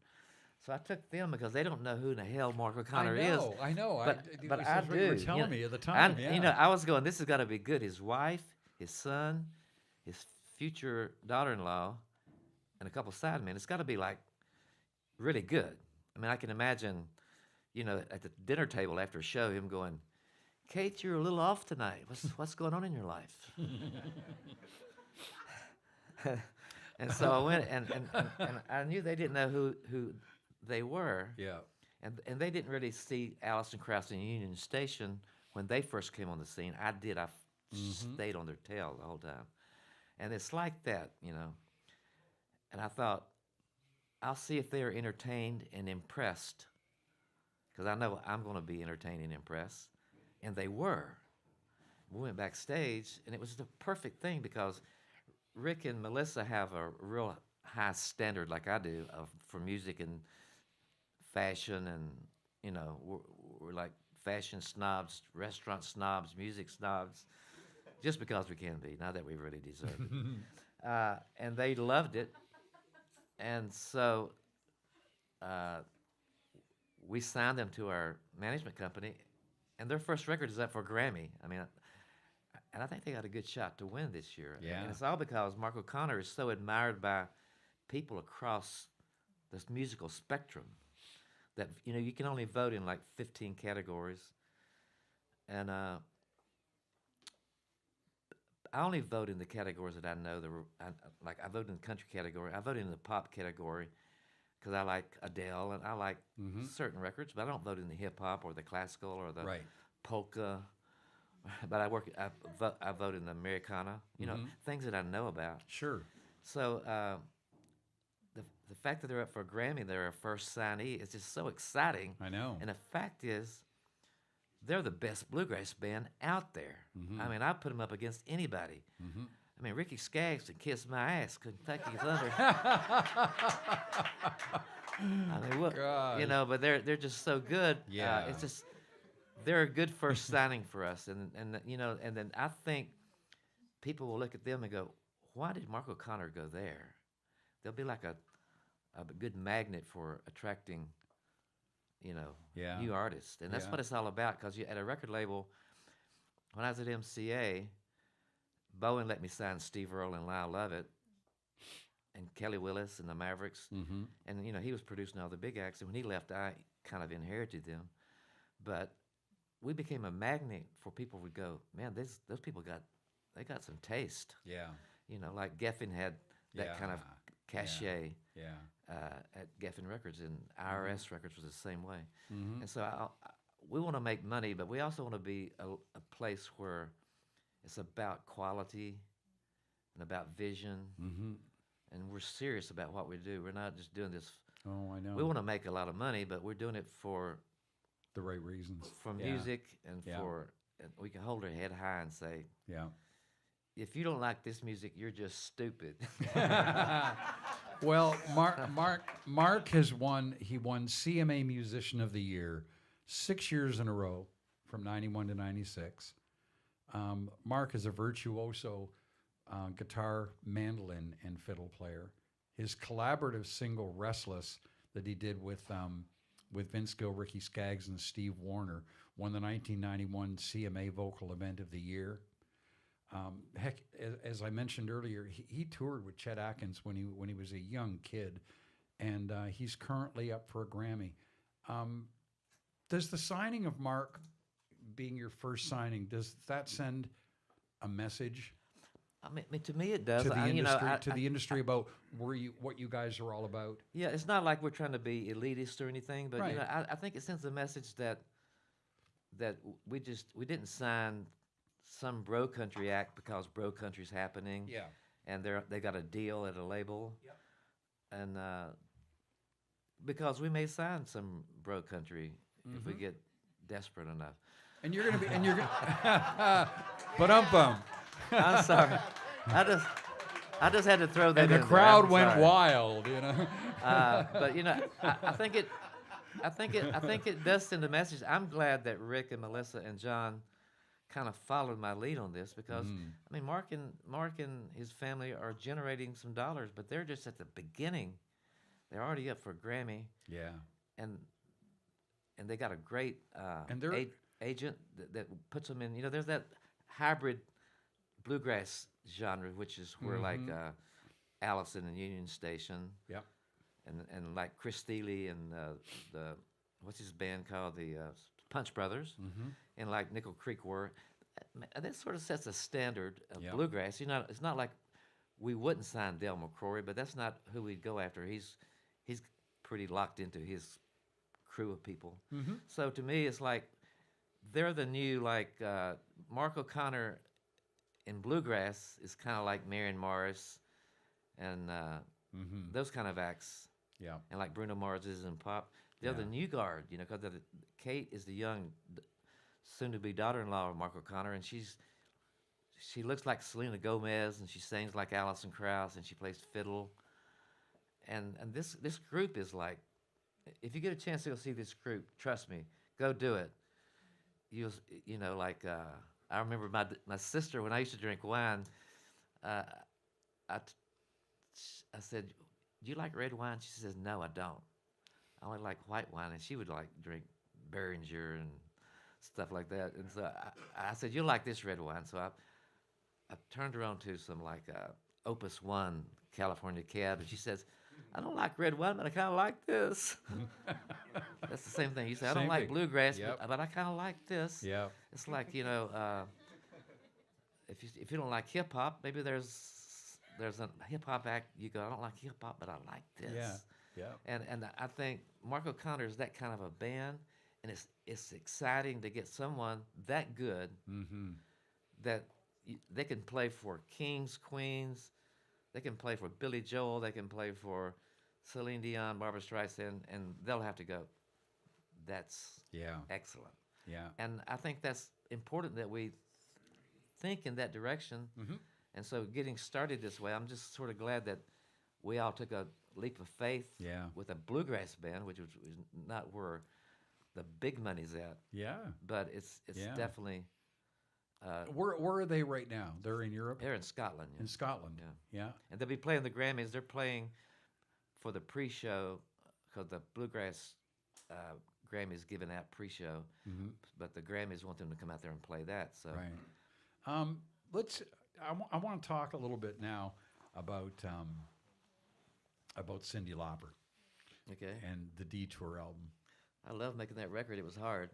So I took them because they don't know who in the hell Mark O'Connor is. I know. But I do. You were telling me at the time. I was going, this has got to be good. His wife, his son, his future daughter-in-law, and a couple sidemen. It's got to be like really good. I mean, I can imagine, at the dinner table after a show, him going, Kate, you're a little off tonight. What's going on in your life? And so I went, and I knew they didn't know who they were. Yeah. And they didn't really see Allison Krauss in Union Station when they first came on the scene. I did. I stayed on their tail the whole time. And it's like that, And I thought, I'll see if they're entertained and impressed, because I know I'm going to be entertained and impressed. And they were. We went backstage, and it was the perfect thing because Rick and Melissa have a real high standard, like I do, for music and fashion, and we're like fashion snobs, restaurant snobs, music snobs, just because we can be. Not that we really deserve it. And they loved it, and so we signed them to our management company, and their first record is up for a Grammy. I mean, and I think they got a good shot to win this year. Yeah. And it's all because Mark O'Connor is so admired by people across this musical spectrum that, you can only vote in like 15 categories. And I only vote in the categories that I know. I vote in the country category. I vote in the pop category because I like Adele and I like certain records, but I don't vote in the hip hop or the classical or the polka. But I vote in the Americana, things that I know about. Sure. So the fact that they're up for a Grammy, they're our first signee, is just so exciting. I know. And the fact is, they're the best bluegrass band out there. I mean, I put them up against anybody. I mean, Ricky Skaggs and Kiss My Ass, Kentucky Thunder. I mean, what, but they're just so good. Yeah. It's just, they're a good first signing for us, and then I think people will look at them and go, why did Mark O'Connor go there? They'll be like a good magnet for attracting, new artists, and that's what it's all about. Because at a record label, when I was at MCA, Bowen let me sign Steve Earle and Lyle Lovett, and Kelly Willis and the Mavericks, and he was producing all the big acts. And when he left, I kind of inherited them, but we became a magnet for people who go, man, those people got some taste. Yeah. Like Geffen had that kind of cachet at Geffen Records, and IRS Records was the same way. And so we want to make money, but we also want to be a place where it's about quality and about vision, and we're serious about what we do. We're not just doing this. Oh, I know. We want to make a lot of money, but we're doing it for the right reasons. For music and and we can hold our head high and say, if you don't like this music, you're just stupid. Well, Mark has won. He won CMA Musician of the Year 6 years in a row, from '91 to '96. Mark is a virtuoso guitar, mandolin, and fiddle player. His collaborative single "Restless" that he did with Vince Gill, Ricky Skaggs, and Steve Wariner won the 1991 CMA Vocal Event of the Year. Heck, as I mentioned earlier, he toured with Chet Atkins when he was a young kid, and he's currently up for a Grammy. Does the signing of Mark being your first signing, does that send a message? I mean, to me it does. to the I, industry, industry about what you guys are all about? Yeah, it's not like we're trying to be elitist or anything, but Right. I think it sends a message that we didn't sign some bro country act because bro country's happening. Yeah. And they got a deal at a label. Yep. And because we may sign some bro country if we get desperate enough. And you're gonna be, and you're gonna, but I'm sorry. I just had to throw that and in the there. crowd I'm went sorry. wild, But I think it does send a message. I'm glad that Rick and Melissa and John kind of followed my lead on this because I mean Mark and his family are generating some dollars, but they're just at the beginning. They're already up for a Grammy, Yeah. and they got a great And they're- agent that puts them in. There's that hybrid bluegrass genre, which is where like Allison and Union Station. Yep. And like Chris Steele and the what's his band called, the Punch Brothers, and like Nickel Creek were, and that sort of sets a standard of Yep. bluegrass. It's not like we wouldn't sign Del McCrory, but that's not who we'd go after. He's pretty locked into his crew of people. So to me, it's like they're the new like Mark O'Connor in bluegrass is kind of like Marion Morris and those kind of acts. Yeah. And like Bruno Mars is in pop. They're the new guard, because Kate is the young, soon-to-be daughter-in-law of Mark O'Connor, and she looks like Selena Gomez, and she sings like Alison Krauss, and she plays fiddle. And this group is like, if you get a chance to go see this group, trust me, go do it. I remember my sister, when I used to drink wine, I said, "Do you like red wine?" She says, "No, I don't. I only like white wine." And she would like drink Beringer and stuff like that. And so I said, "You like this red wine?" So I turned her on to some like Opus One California Cab, and she says, "I don't like red wine, but I kind of like this." That's the same thing. You say, "I don't Same like thing. bluegrass, Yep. but I kind of like this." Yeah. It's like if you don't like hip hop, maybe there's a hip hop act. You go, "I don't like hip hop, but I like this." Yeah. Yeah. And I think Mark O'Connor is that kind of a band, and it's exciting to get someone that good that they can play for kings, queens, they can play for Billy Joel, they can play for Celine Dion, Barbra Streisand, and they'll have to go, "That's excellent." Yeah. And I think that's important that we think in that direction. And so getting started this way, I'm just sort of glad that we all took a leap of faith with a bluegrass band, which was not where the big money's at. Yeah. But it's definitely... Where are they right now? They're in Europe? They're in Scotland. In Scotland. Yeah. And they'll be playing the Grammys. They're playing for the pre-show, because the bluegrass Grammys given out pre-show, but the Grammys want them to come out there and play that. So Right. I want to talk a little bit now about Cyndi Lauper. Okay. And the Detour album. I love making that record. It was hard.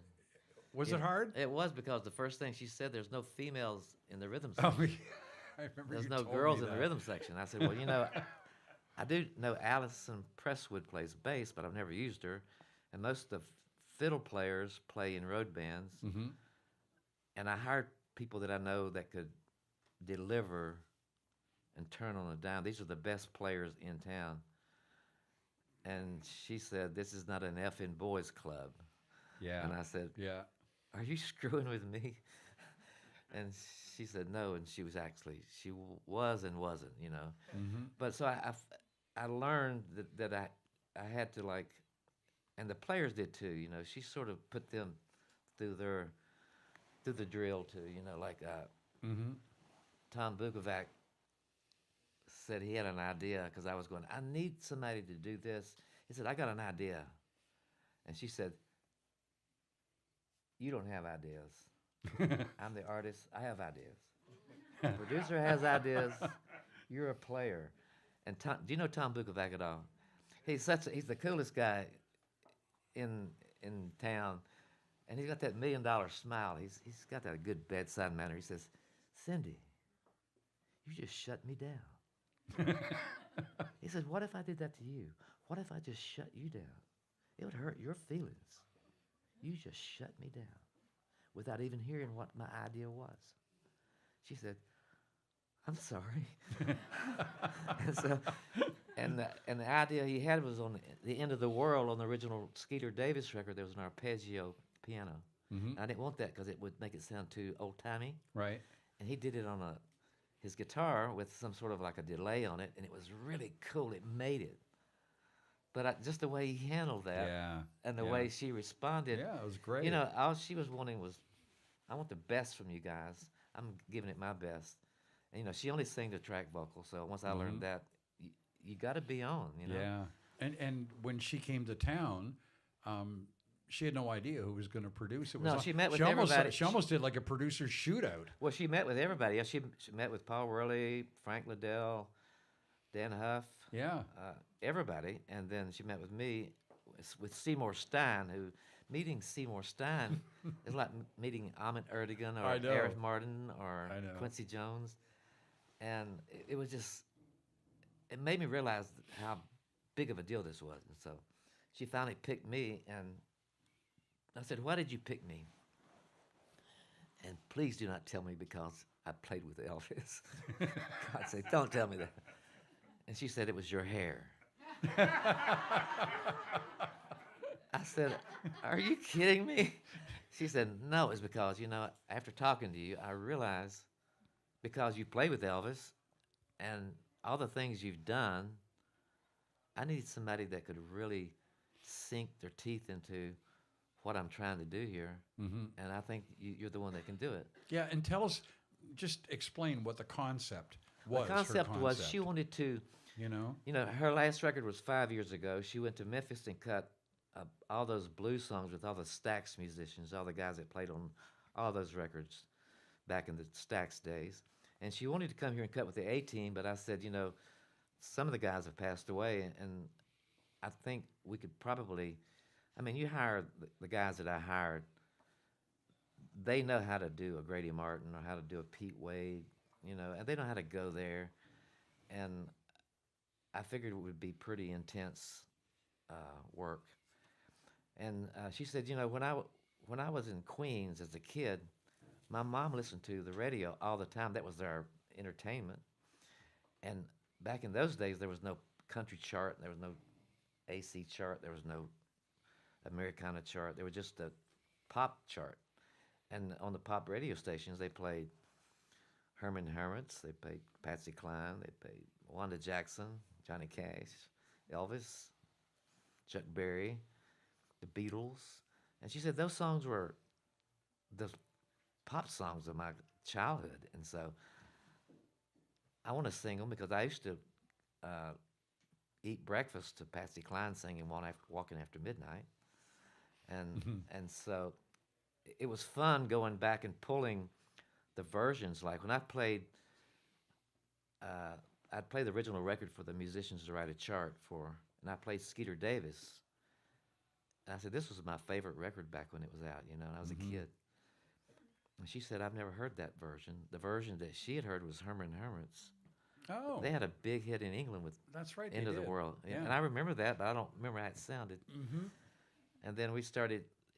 Was it hard? It was, because the first thing she said, there's no females in the rhythm Oh, section. I remember There's you no told girls me in the that. rhythm section. I said, well, I do know Allison Presswood plays bass, but I've never used her. And most of the fiddle players play in road bands. And I hired people that I know that could deliver and turn on a dime. These are the best players in town. And she said, "This is not an effing boys club." Yeah. And I said, Yeah. "Are you screwing with me?" And she said no, and she was was and wasn't, But so I learned that I had to like, and the players did too, She sort of put them through the drill too, like Tom Bukovac said he had an idea, because I was going, "I need somebody to do this." He said, "I got an idea." And she said, "You don't have ideas." I'm the artist. I have ideas. The producer has ideas. You're a player. And Tom, do you know Tom Bukovac at all? He's the coolest guy in town, and he's got that $1 million smile. He's got that good bedside manner. He says, "Cyndi, you just shut me down. He said, what if I did that to you? What if I just shut you down? It would hurt your feelings. You just shut me down without even hearing what my idea was. She said, I'm sorry. and the idea he had was on the End of the World on the original Skeeter Davis record. There was an arpeggio piano. Mm-hmm. I didn't want that because it would make it sound too old-timey. Right. And he did it on his guitar with some sort of like a delay on it, and it was really cool. It made it. But just the way he handled that, and the way she responded, it was great. You know, all she was wanting was, I want the best from you guys. I'm giving it my best. And, you know, she only sang the track vocal, so once I learned that, you got to be on, you know. Yeah. And when she came to town, she had no idea who was going to produce it. No, she met with almost, everybody. She almost did like a producer's shootout. Well, she met with everybody. Yeah, she met with Paul Worley, Frank Liddell, Dan Huff. Yeah. Everybody. And then she met with me, with Seymour Stein, meeting Seymour Stein is like meeting Ahmet Ertegun or Gareth Martin or Quincy Jones. And it was just, it made me realize how big of a deal this was. And so she finally picked me, and I said, why did you pick me? And please do not tell me because I played with Elvis. God say, don't tell me that. And she said, it was your hair. I said, are you kidding me? She said, no, it's because, you know, after talking to you, I realized because you played with Elvis and all the things you've done, I needed somebody that could really sink their teeth into what I'm trying to do here. Mm-hmm. And I think you're the one that can do it. Yeah, and tell us, just explain what the concept was. The concept was she wanted to, you know, her last record was 5 years ago. She went to Memphis and cut all those blues songs with all the Stax musicians, all the guys that played on all those records back in the Stax days. And she wanted to come here and cut with the A-Team, but I said, you know, some of the guys have passed away, and I think we could probably, I mean, you hire the guys that I hired, they know how to do a Grady Martin or how to do a Pete Wade, you know, and they know how to go there. And I figured it would be pretty intense work. And she said, you know, when I was in Queens as a kid, my mom listened to the radio all the time. That was our entertainment. And back in those days, there was no country chart, there was no AC chart, there was no Americana chart. There was just a pop chart. And on the pop radio stations, they played Herman Hermits, they played Patsy Cline, they played Wanda Jackson, Johnny Cash, Elvis, Chuck Berry, the Beatles. And she said those songs were the pop songs of my childhood. And so I want to sing them because I used to eat breakfast to Patsy Cline singing Walking After Midnight. And so it was fun going back and pulling the versions. Like when I played, I'd play the original record for the musicians to write a chart for, and I played Skeeter Davis. And I said, this was my favorite record back when it was out, you know, and I was a kid. And she said, I've never heard that version. The version that she had heard was Herman Hermits. Oh. They had a big hit in England with That's right, End of the World. Yeah. And I remember that, but I don't remember how it sounded. Mm-hmm. And then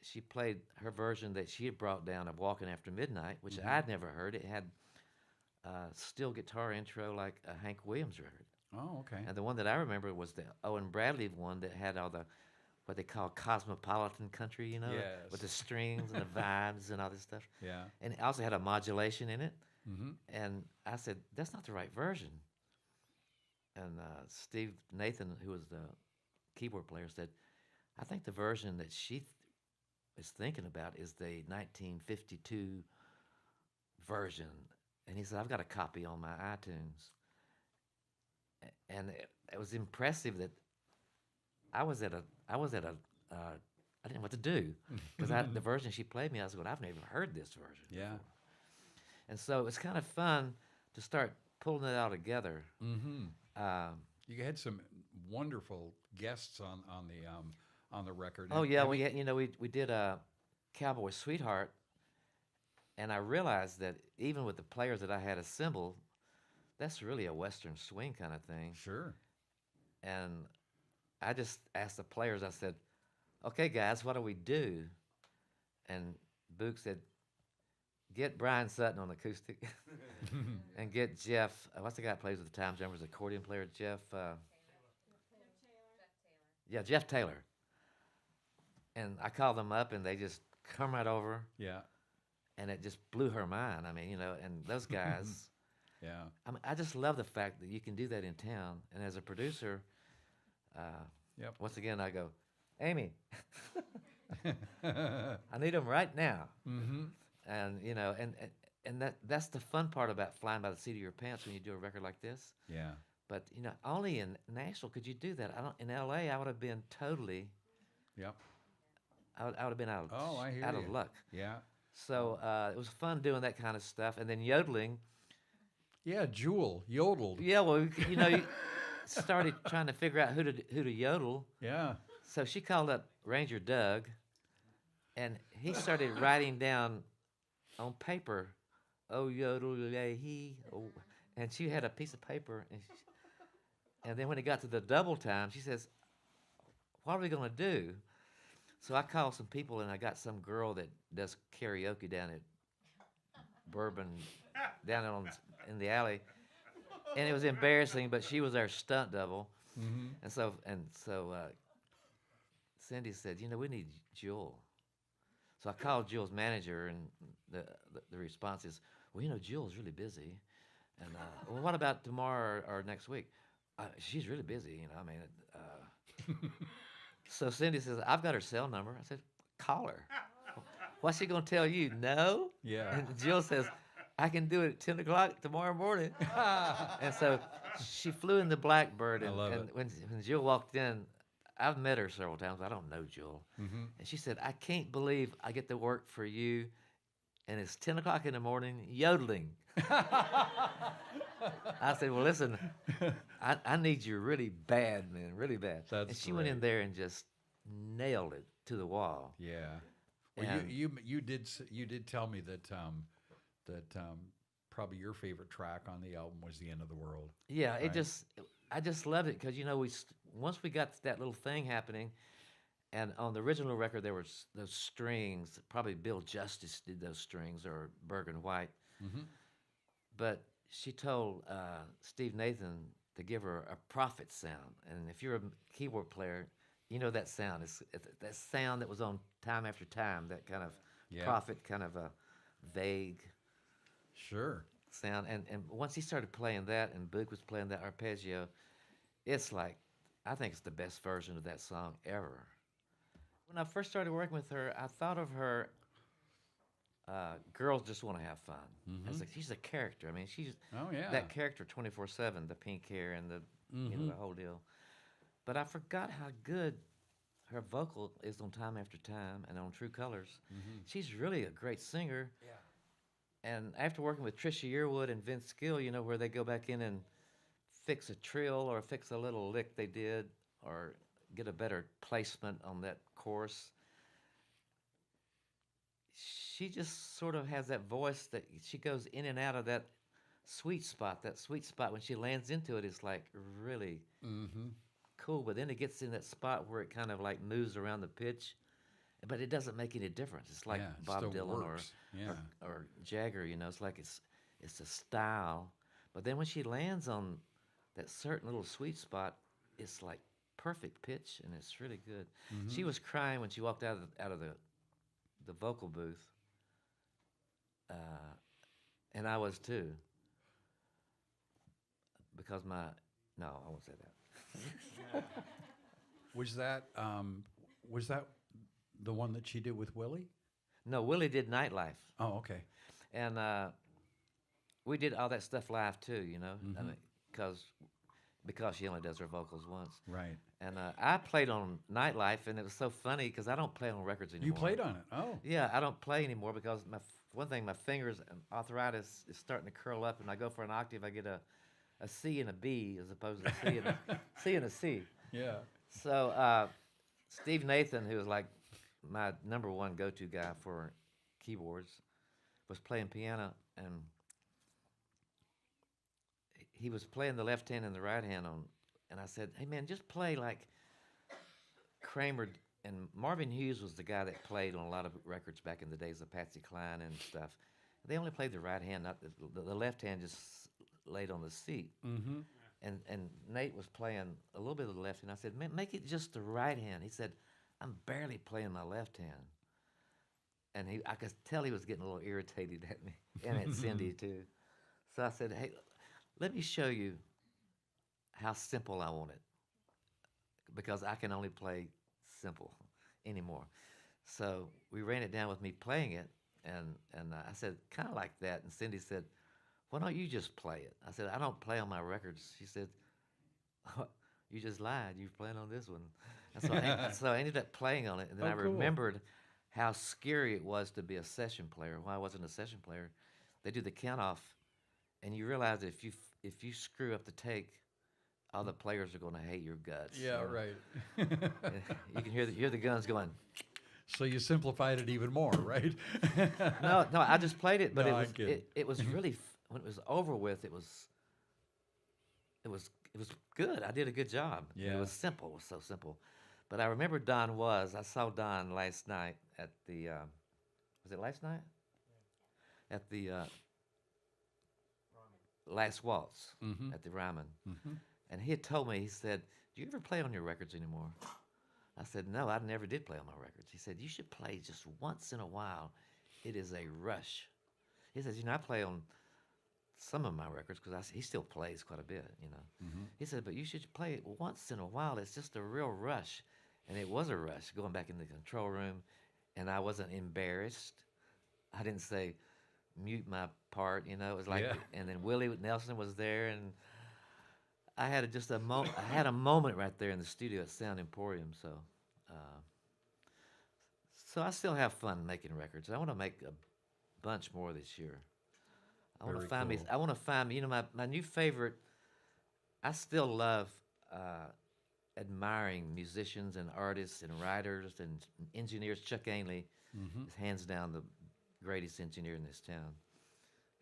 she played her version that she had brought down of Walking After Midnight, which I'd never heard. It had steel guitar intro like a Hank Williams record. Oh, okay. And the one that I remember was the Owen Bradley one that had all the, what they call cosmopolitan country, you know, Yes. with the strings and the vibes and all this stuff. Yeah. And it also had a modulation in it. Mm-hmm. And I said, that's not the right version. And Steve Nathan, who was the keyboard player, said, I think the version that she is thinking about is the 1952 version. And he said, I've got a copy on my iTunes. And it was impressive that I didn't know what to do. Because the version she played me, I was going, I've never heard this version Yeah. before. And so it was kind of fun to start pulling it all together. Mm-hmm. You had some wonderful guests on the record. Oh yeah, we did a Cowboy Sweetheart, and I realized that even with the players that I had assembled, that's really a Western swing kind of thing. Sure. And I just asked the players, I said, okay, guys, what do we do? And Boog said, get Brian Sutton on acoustic and get Jeff, what's the guy that plays with the Time Jumpers, accordion player, Jeff? Yeah, Jeff Taylor. And I called them up, and they just come right over, Yeah. and it just blew her mind. I mean, you know, and those guys, Yeah. I mean, I just love the fact that you can do that in town. And as a producer, Yep. once again, I go, Amy, I need them right now. Mm-hmm. And you know, and that's the fun part about flying by the seat of your pants when you do a record like this. Yeah. But you know, only in Nashville could you do that. I don't. In L.A., I would have been totally. Yep. I would have been out of I hear out you. of luck. Yeah. So it was fun doing that kind of stuff, and then yodeling. Yeah, Jewel yodeled. Yeah, well, you know, you started trying to figure out who to yodel. Yeah. So she called up Ranger Doug, and he started writing down on paper, "Oh yodel he," oh, and she had a piece of paper, and then when it got to the double time, she says, "What are we gonna do?" So I called some people, and I got some girl that does karaoke down at Bourbon, down in the alley, and it was embarrassing, but she was our stunt double, and so Cyndi said, "You know, we need Jewel." So I called Jewel's manager, and the response is, "Well, you know, Jewel's really busy, and well, what about tomorrow or next week?" She's really busy, you know. I mean, so Cyndi says, "I've got her cell number." I said, "Call her." What's she gonna tell you? No. Yeah. And Jill says, "I can do it at 10 o'clock tomorrow morning." And so she flew in the Blackbird, I and, love and it. when Jill walked in, I've met her several times. I don't know Jill. Mm-hmm. And she said, "I can't believe I get to work for you, and it's 10 o'clock in the morning yodeling." I said, "Well, listen, I need you really bad, man, really bad." That's and she went in great. there and just nailed it to the wall. Yeah. Well, And- you did tell me that probably your favorite track on the album was "The End of the World." Yeah, Right. I just loved it because you know once we got that little thing happening, and on the original record there was those strings. Probably Bill Justice did those strings or Bergen White, Mm-hmm. but she told Steve Nathan to give her a prophet sound. And if you're a keyboard player, you know that sound. It's that sound that was on Time After Time. That kind of Yeah. prophet, kind of a vague Sure. sound. And once he started playing that, and Boog was playing that arpeggio, it's like, I think it's the best version of that song ever. When I first started working with her, I thought of her, girls just want to have fun. I was like, she's a character. I mean, she's Oh yeah. that character 24/7, the pink hair and the you know, the whole deal. But I forgot how good her vocal is on Time After Time and on True Colors. She's really a great singer. Yeah. And after working with Trisha Yearwood and Vince Gill, you know, where they go back in and fix a trill or fix a little lick they did or get a better placement on that chorus, she just sort of has that voice that she goes in and out of that sweet spot. That sweet spot, when she lands into it, is like really Mm-hmm. cool. But then it gets in that spot where it kind of like moves around the pitch, but it doesn't make any difference. It's like Yeah, it Bob still Dylan works. Yeah. or Jagger, you know. It's like it's a style. But then when she lands on that certain little sweet spot, it's like perfect pitch, and it's really good. She was crying when she walked out of the vocal booth, and I was too. Because no, I won't say that. Was that the one that she did with Willie? No, Willie did Nightlife, Oh, okay. and we did all that stuff live too. You know, I mean, because she only does her vocals once. Right. And I played on Nightlife, and it was so funny because I don't play on records anymore. You played on it. Oh. Yeah, I don't play anymore because one thing, my fingers and arthritis is starting to curl up, and I go for an octave, I get a C and a B as opposed to a C and a C and a C. Yeah. So Steve Nathan, who was like my number one go-to guy for keyboards, was playing piano, and he was playing the left hand and the right hand on, and I said, "Hey man, just play like Kramer." And Marvin Hughes was the guy that played on a lot of records back in the days of Patsy Cline and stuff. They only played the right hand, not the left hand just laid on the seat. Mm-hmm. And Nate was playing a little bit of the left hand. I said, "Man, make it just the right hand." He said, "I'm barely playing my left hand." And I could tell he was getting a little irritated at me and at Cyndi too. So I said, "Hey, let me show you how simple I want it, because I can only play simple anymore." So we ran it down with me playing it, and I said, "Kind of like that." And Cyndi said, "Why don't you just play it?" I said, "I don't play on my records." She said, "You just lied. You're playing on this one." And so I ended up playing on it, and then I cool. remembered how scary it was to be a session player. When I wasn't a session player, they do the count off, and you realize that if you screw up the take, all the players are going to hate your guts. Yeah, you know? right. You can hear the guns going. So you simplified it even more, right? No, I just played it, but No, I'm kidding. it was really when it was over with, it was good. I did a good job. Yeah. It was simple. It was so simple. But I remember I saw Don last night at the was it last night? At the Last Waltz at the Ryman. And he had told me, he said, "Do you ever play on your records anymore?" I said, "No, I never did play on my records." He said, "You should play just once in a while. It is a rush." He says, "I play on some of my records," because he still plays quite a bit, He said, "But you should play it once in a while. It's just a real rush." And it was a rush, going back in the control room, and I wasn't embarrassed. I didn't say, "Mute my part," It was like, and then Willie Nelson was there, and I had I had a moment right there in the studio at Sound Emporium. So I still have fun making records. I want to make a bunch more this year. I want to find me. I want to find me. My new favorite. I still love admiring musicians and artists and writers and engineers. Chuck Ainley is hands down the greatest engineer in this town.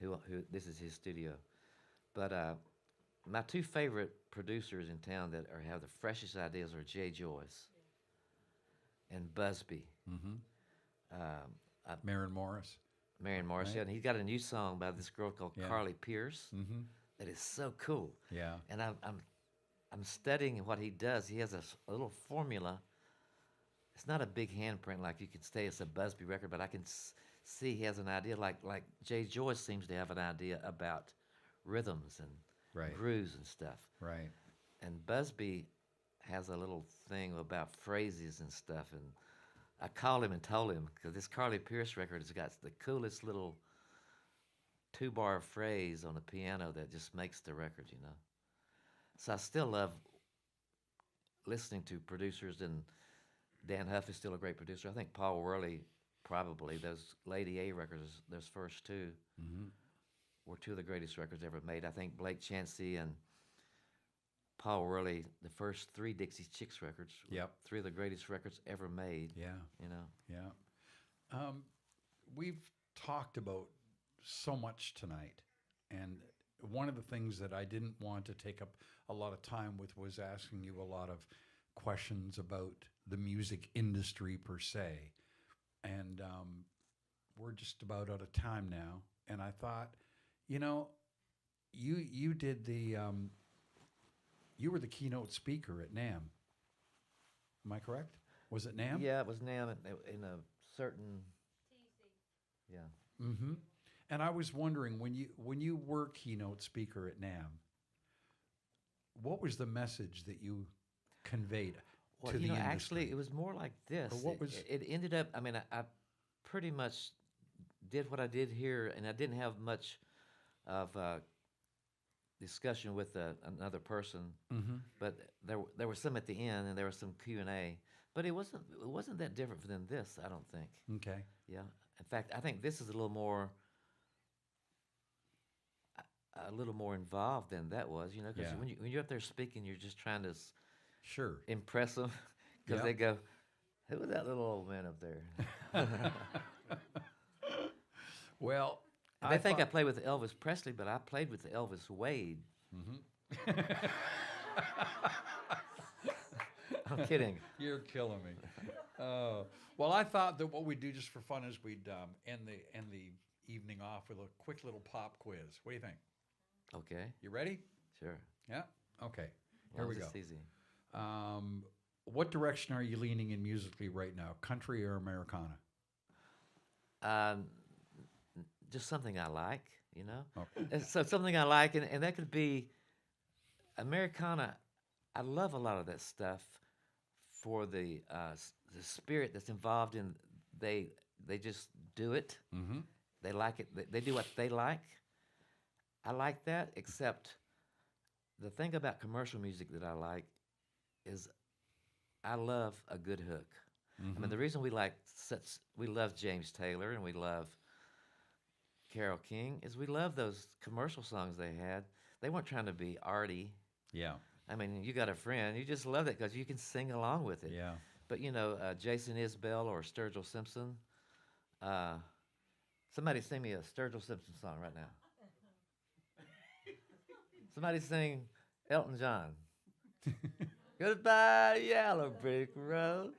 Who this is his studio, but my two favorite producers in town that have the freshest ideas are Jay Joyce and Busby. Maren Morris. Marion Morris, Right. yeah, and he's got a new song by this girl called Carly Pierce that is so cool. Yeah. And I'm studying what he does. He has a little formula. It's not a big handprint like you could say it's a Busby record, but I can see he has an idea like Jay Joyce seems to have an idea about rhythms and Right. grooves and stuff. Right. And Busby has a little thing about phrases and stuff, and I called him and told him, because this Carly Pierce record has got the coolest little 2-bar phrase on the piano that just makes the record, So I still love listening to producers, and Dan Huff is still a great producer. I think Paul Worley, probably, those Lady A records, those first two, were two of the greatest records ever made. I think Blake Chansey and Paul Worley, the first 3 Dixie Chicks records, were 3 of the greatest records ever made. Yeah. Yeah. We've talked about so much tonight, and one of the things that I didn't want to take up a lot of time with was asking you a lot of questions about the music industry per se. And we're just about out of time now. And I thought, you did the, you were the keynote speaker at NAMM. Am I correct? Was it NAMM? Yeah, it was NAMM in a certain. Yeah. Mm-hmm. And I was wondering, when you were keynote speaker at NAMM, what was the message that you conveyed to the industry? Actually, it was more like this. Or what was it ended up? I mean, I pretty much did what I did here, and I didn't have much of discussion with another person. But there was some at the end, and there was some Q&A. But it wasn't that different than this, I don't think. Okay. Yeah. In fact, I think this is a little more involved than that was, because when you're up there speaking, you're just trying to Sure. impress them, because they go, "Who was that little old man up there?" Well, I think I played with Elvis Presley, but I played with Elvis Wade I'm kidding. You're killing me. Well, I thought that what we'd do just for fun is we'd end the evening off with a quick little pop quiz. What do you think? Okay. You ready? Sure. Yeah. Okay. Here Long we as go. it's easy. What direction are you leaning in musically right now? Country or Americana? Just something I like, you know. Okay. And so something I like, and that could be Americana. I love a lot of that stuff for the spirit that's involved in. They just do it. Mm-hmm. They like it. They do what they like. I like that, except the thing about commercial music that I like is I love a good hook. I mean, the reason we love James Taylor and we love Carole King is we love those commercial songs they had. They weren't trying to be arty. Yeah. I mean, You Got a Friend, you just love it because you can sing along with it. Yeah. But, you know, Jason Isbell or Sturgill Simpson, somebody sing me a Sturgill Simpson song right now. Somebody sing Elton John. Goodbye, yellow brick road.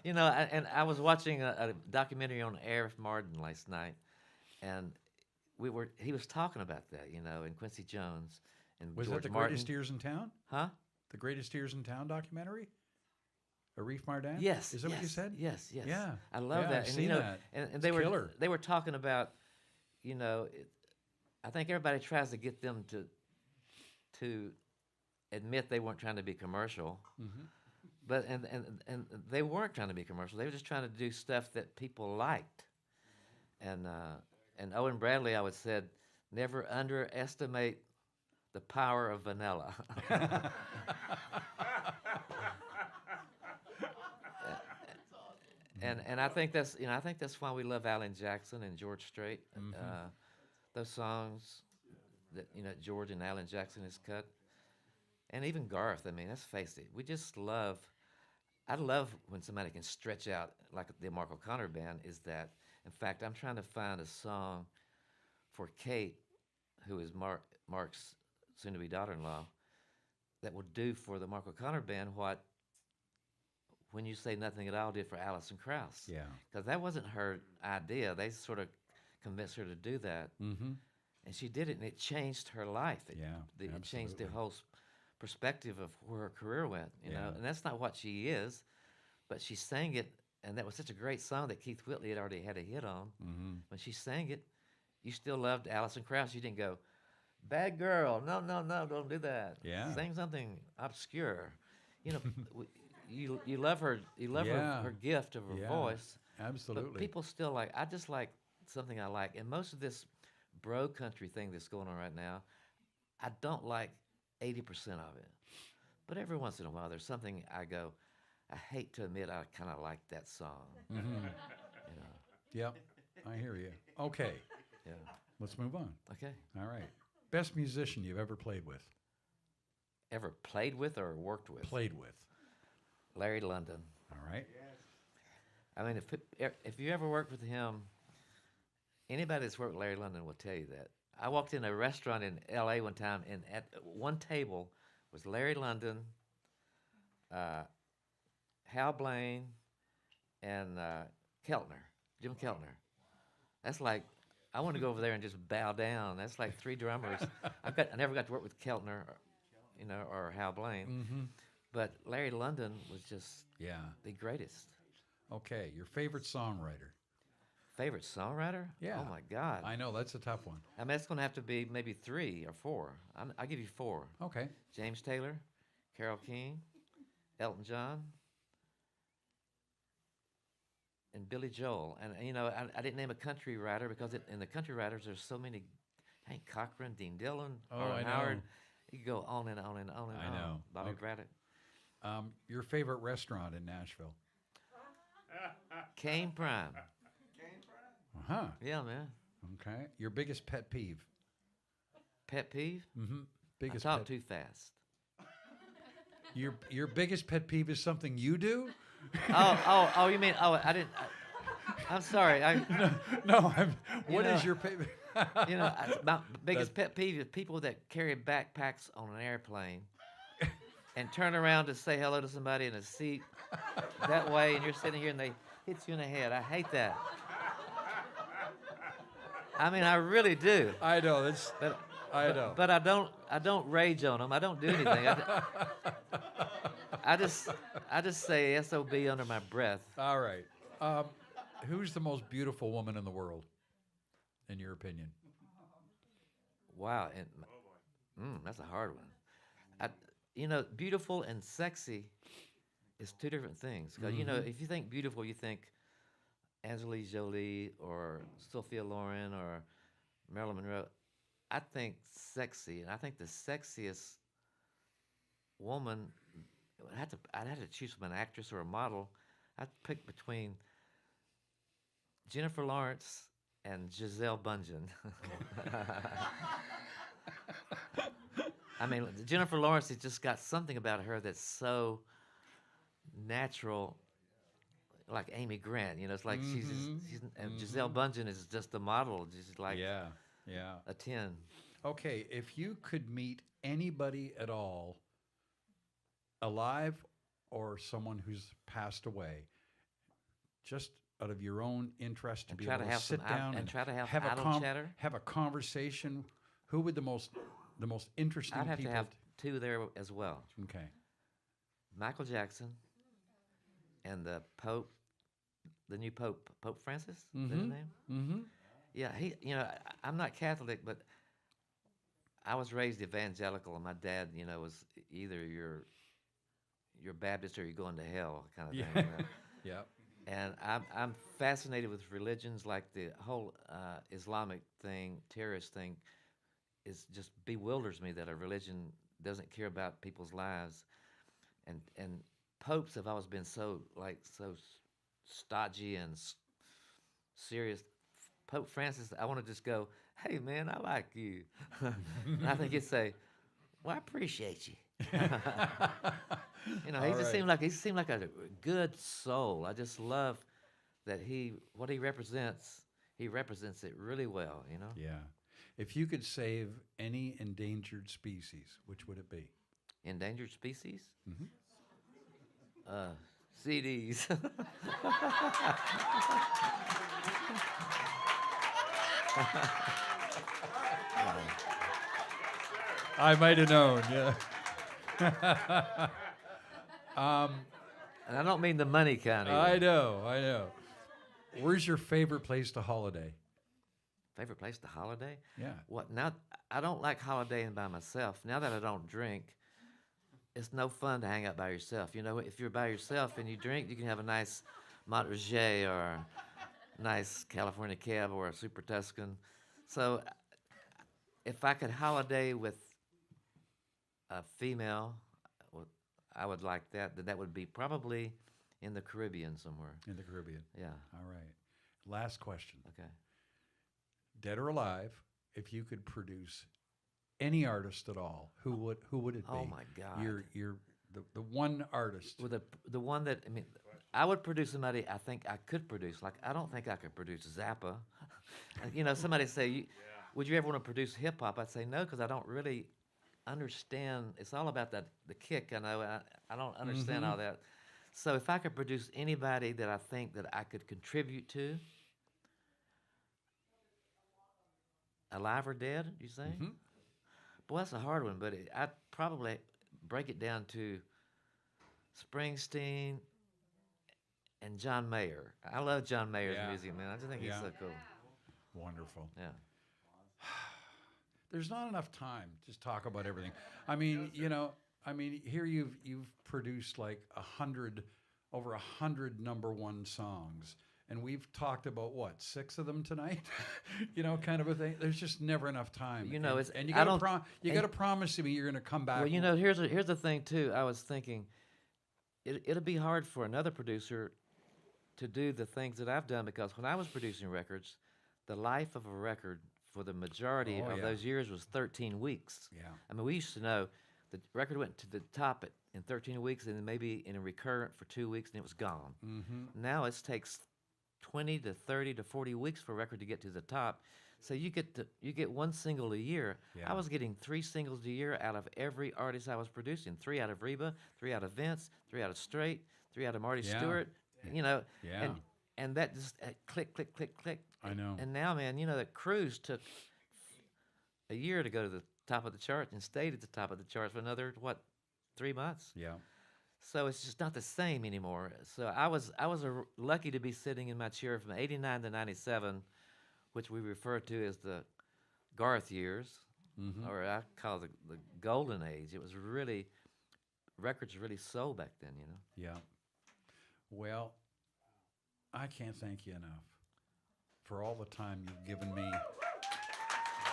You know, and I was watching a documentary on Arif Mardin last night, and he was talking about that, you know, and Quincy Jones and Was George that the Martin. Greatest Years in Town? Huh? The Greatest Years in Town documentary? Arif Mardin? Yes. Is that what you said? Yes, yes. Yeah. I love Yeah, that. I've And seen you know, that. and It's they were killer. they were talking about, you know, I think everybody tries to get them to admit they weren't trying to be commercial. Mm-hmm. But and they weren't trying to be commercial. They were just trying to do stuff that people liked. And Owen Bradley always said, never underestimate the power of vanilla. And I think that's why we love Alan Jackson and George Strait. Those songs that George and Alan Jackson has cut, and even Garth. I mean, let's face it, we just love. I love when somebody can stretch out like the Mark O'Connor band. Is that, in fact, I'm trying to find a song for Kate, who is Mark's soon-to-be daughter-in-law, that will do for the Mark O'Connor band what When You Say Nothing at All did for Alison Krauss. Yeah. Because that wasn't her idea. They sort of convinced her to do that. Mm-hmm. And she did it, and it changed her life. It changed the absolutely. whole perspective of where her career went, you know. And that's not what she is, but she sang it, and that was such a great song that Keith Whitley had already had a hit on. Mm-hmm. When she sang it, you still loved Alison Krauss. You didn't go, bad girl, no, don't do that. Yeah. Sing something obscure. You know, you love her. You love her gift of her voice. Absolutely. But people still I just like something I like. And most of this bro country thing that's going on right now, I don't like 80% of it. But every once in a while, there's something I go, I hate to admit I kind of like that song. Mm-hmm. You know? Yep. I hear you. Okay. Yeah. Let's move on. Okay. All right. Best musician you've ever played with? Ever played with or worked with? Played with. Larry London. All right. I mean, if you ever worked with him, anybody that's worked with Larry London will tell you that. I walked in a restaurant in L.A. one time, and at one table was Larry London, Hal Blaine, and Keltner, Jim Keltner. That's like, I want to go over there and just bow down. That's like three drummers. I never got to work with Keltner, or Hal Blaine. Mm-hmm. But Larry London was just the greatest. Okay. Your favorite songwriter? Favorite songwriter? Yeah. Oh, my God. I know. That's a tough one. I mean, it's going to have to be maybe 3 or 4. I'll give you 4. Okay. James Taylor, Carole King, Elton John, and Billy Joel. And I didn't name a country writer because in the country writers, there's so many. Hank Cochran, Dean Dillon, Orrin Howard. You can go on and on and on and on. I know. Bobby Okay. Braddock. Your favorite restaurant in Nashville? Kane Prime. Uh-huh. Yeah, man. Okay. Your biggest pet peeve? Pet peeve? Mm-hmm. Biggest I talk pet. too fast. Your biggest pet peeve is something you do? Oh, you mean, I didn't. I'm sorry. No. What You is know- your pet? My biggest pet peeve is people that carry backpacks on an airplane and turn around to say hello to somebody in a seat that way, and you're sitting here and they hit you in the head. I hate that. I mean, I really do. I know I know. But I don't rage on them. I don't do anything. I just say SOB under my breath. All right. Who's the most beautiful woman in the world, in your opinion? Wow, and that's a hard one. Beautiful and sexy is two different things. 'Cause, if you think beautiful, you think Angelina Jolie or Sophia Loren or Marilyn Monroe. I think sexy, and I think the sexiest woman, I'd have to choose from an actress or a model. I'd pick between Jennifer Lawrence and Giselle Bundchen. I mean, Jennifer Lawrence has just got something about her that's so natural, like Amy Grant. It's like she's and Giselle Bundchen is just a model, just like yeah, a 10. Okay, if you could meet anybody at all, alive or someone who's passed away, just out of your own interest to be able to sit down and try to have idle chatter, have a conversation, who would the most interesting I'd have people? to have two there as well. Okay. Michael Jackson and the Pope, the new Pope, Pope Francis. Is that his name? Mm-hmm. Yeah, I'm not Catholic, but I was raised evangelical, and my dad, was either you're Baptist or you're going to hell kind of thing. Yeah. And I'm fascinated with religions, like the whole Islamic thing, terrorist thing, is just bewilders me that a religion doesn't care about people's lives, and popes have always been so stodgy and serious. Pope Francis, I want to just go, hey man, I like you. And I think he'd say, well, I appreciate you. He seemed like a good soul. I just love that what he represents it really well, Yeah. If you could save any endangered species, which would it be? Endangered species? Mm-hmm. CDs. I might have known, yeah. And I don't mean the money kind of. I know. Where's your favorite place to holiday? Favorite place to holiday? Yeah. What now? I don't like holidaying by myself. Now that I don't drink, it's no fun to hang out by yourself. If you're by yourself and you drink, you can have a nice Montrachet or a nice California Cab or a Super Tuscan. So if I could holiday with a female, I would like that. That would be probably in the Caribbean somewhere. In the Caribbean. Yeah. All right. Last question. Okay. Dead or alive, if you could produce any artist at all, who would it be? Oh my God. You're the one artist. Well, the one that I would produce somebody I think I could produce. Like I don't think I could produce Zappa. Somebody say, would you ever want to produce hip hop? I'd say no, because I don't really understand. It's all about the kick. I know I don't understand all that. So if I could produce anybody that I think that I could contribute to, alive or dead, you say? Mm-hmm. Boy, that's a hard one, but I'd probably break it down to Springsteen and John Mayer. I love John Mayer's music, man. I just think he's so cool. Wonderful. Yeah. There's not enough time to just talk about everything. I mean, here you've produced like over 100 number one songs, and we've talked about 6 of them tonight. Kind of a thing. There's just never enough time. And you got to promise me you're going to come back. Well, here's the thing too. I was thinking, it'll be hard for another producer to do the things that I've done, because when I was producing records, the life of a record for the majority of those years was 13 weeks. Yeah. I mean, we used to know the record went to the top in 13 weeks, and then maybe in a recurrent for 2 weeks, and it was gone. Mm-hmm. Now it takes 20 to 30 to 40 weeks for a record to get to the top. So you get one single a year. Yeah. I was getting 3 singles a year out of every artist I was producing. 3 out of Reba, 3 out of Vince, 3 out of Strait, 3 out of Marty Yeah. Stewart. You know, Yeah. and that just click, click, click, click. I know. And now, man, you know that Cruise took a year to go to the top of the chart and stayed at the top of the charts for another 3 months. Yeah. So it's just not the same anymore. So I was lucky to be sitting in my chair from '89 to '97, which we refer to as the Garth years, or I call it the golden age. It was really, records really sold back then, you know. Yeah. Well, I can't thank you enough for all the time you've given me.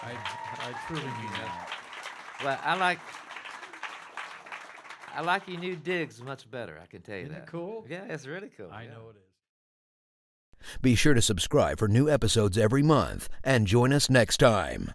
I truly mean that. Well, I like your new digs much better, I can tell you Isn't that. it cool? Yeah, it's really cool. I yeah. know it is. Be sure to subscribe for new episodes every month and join us next time.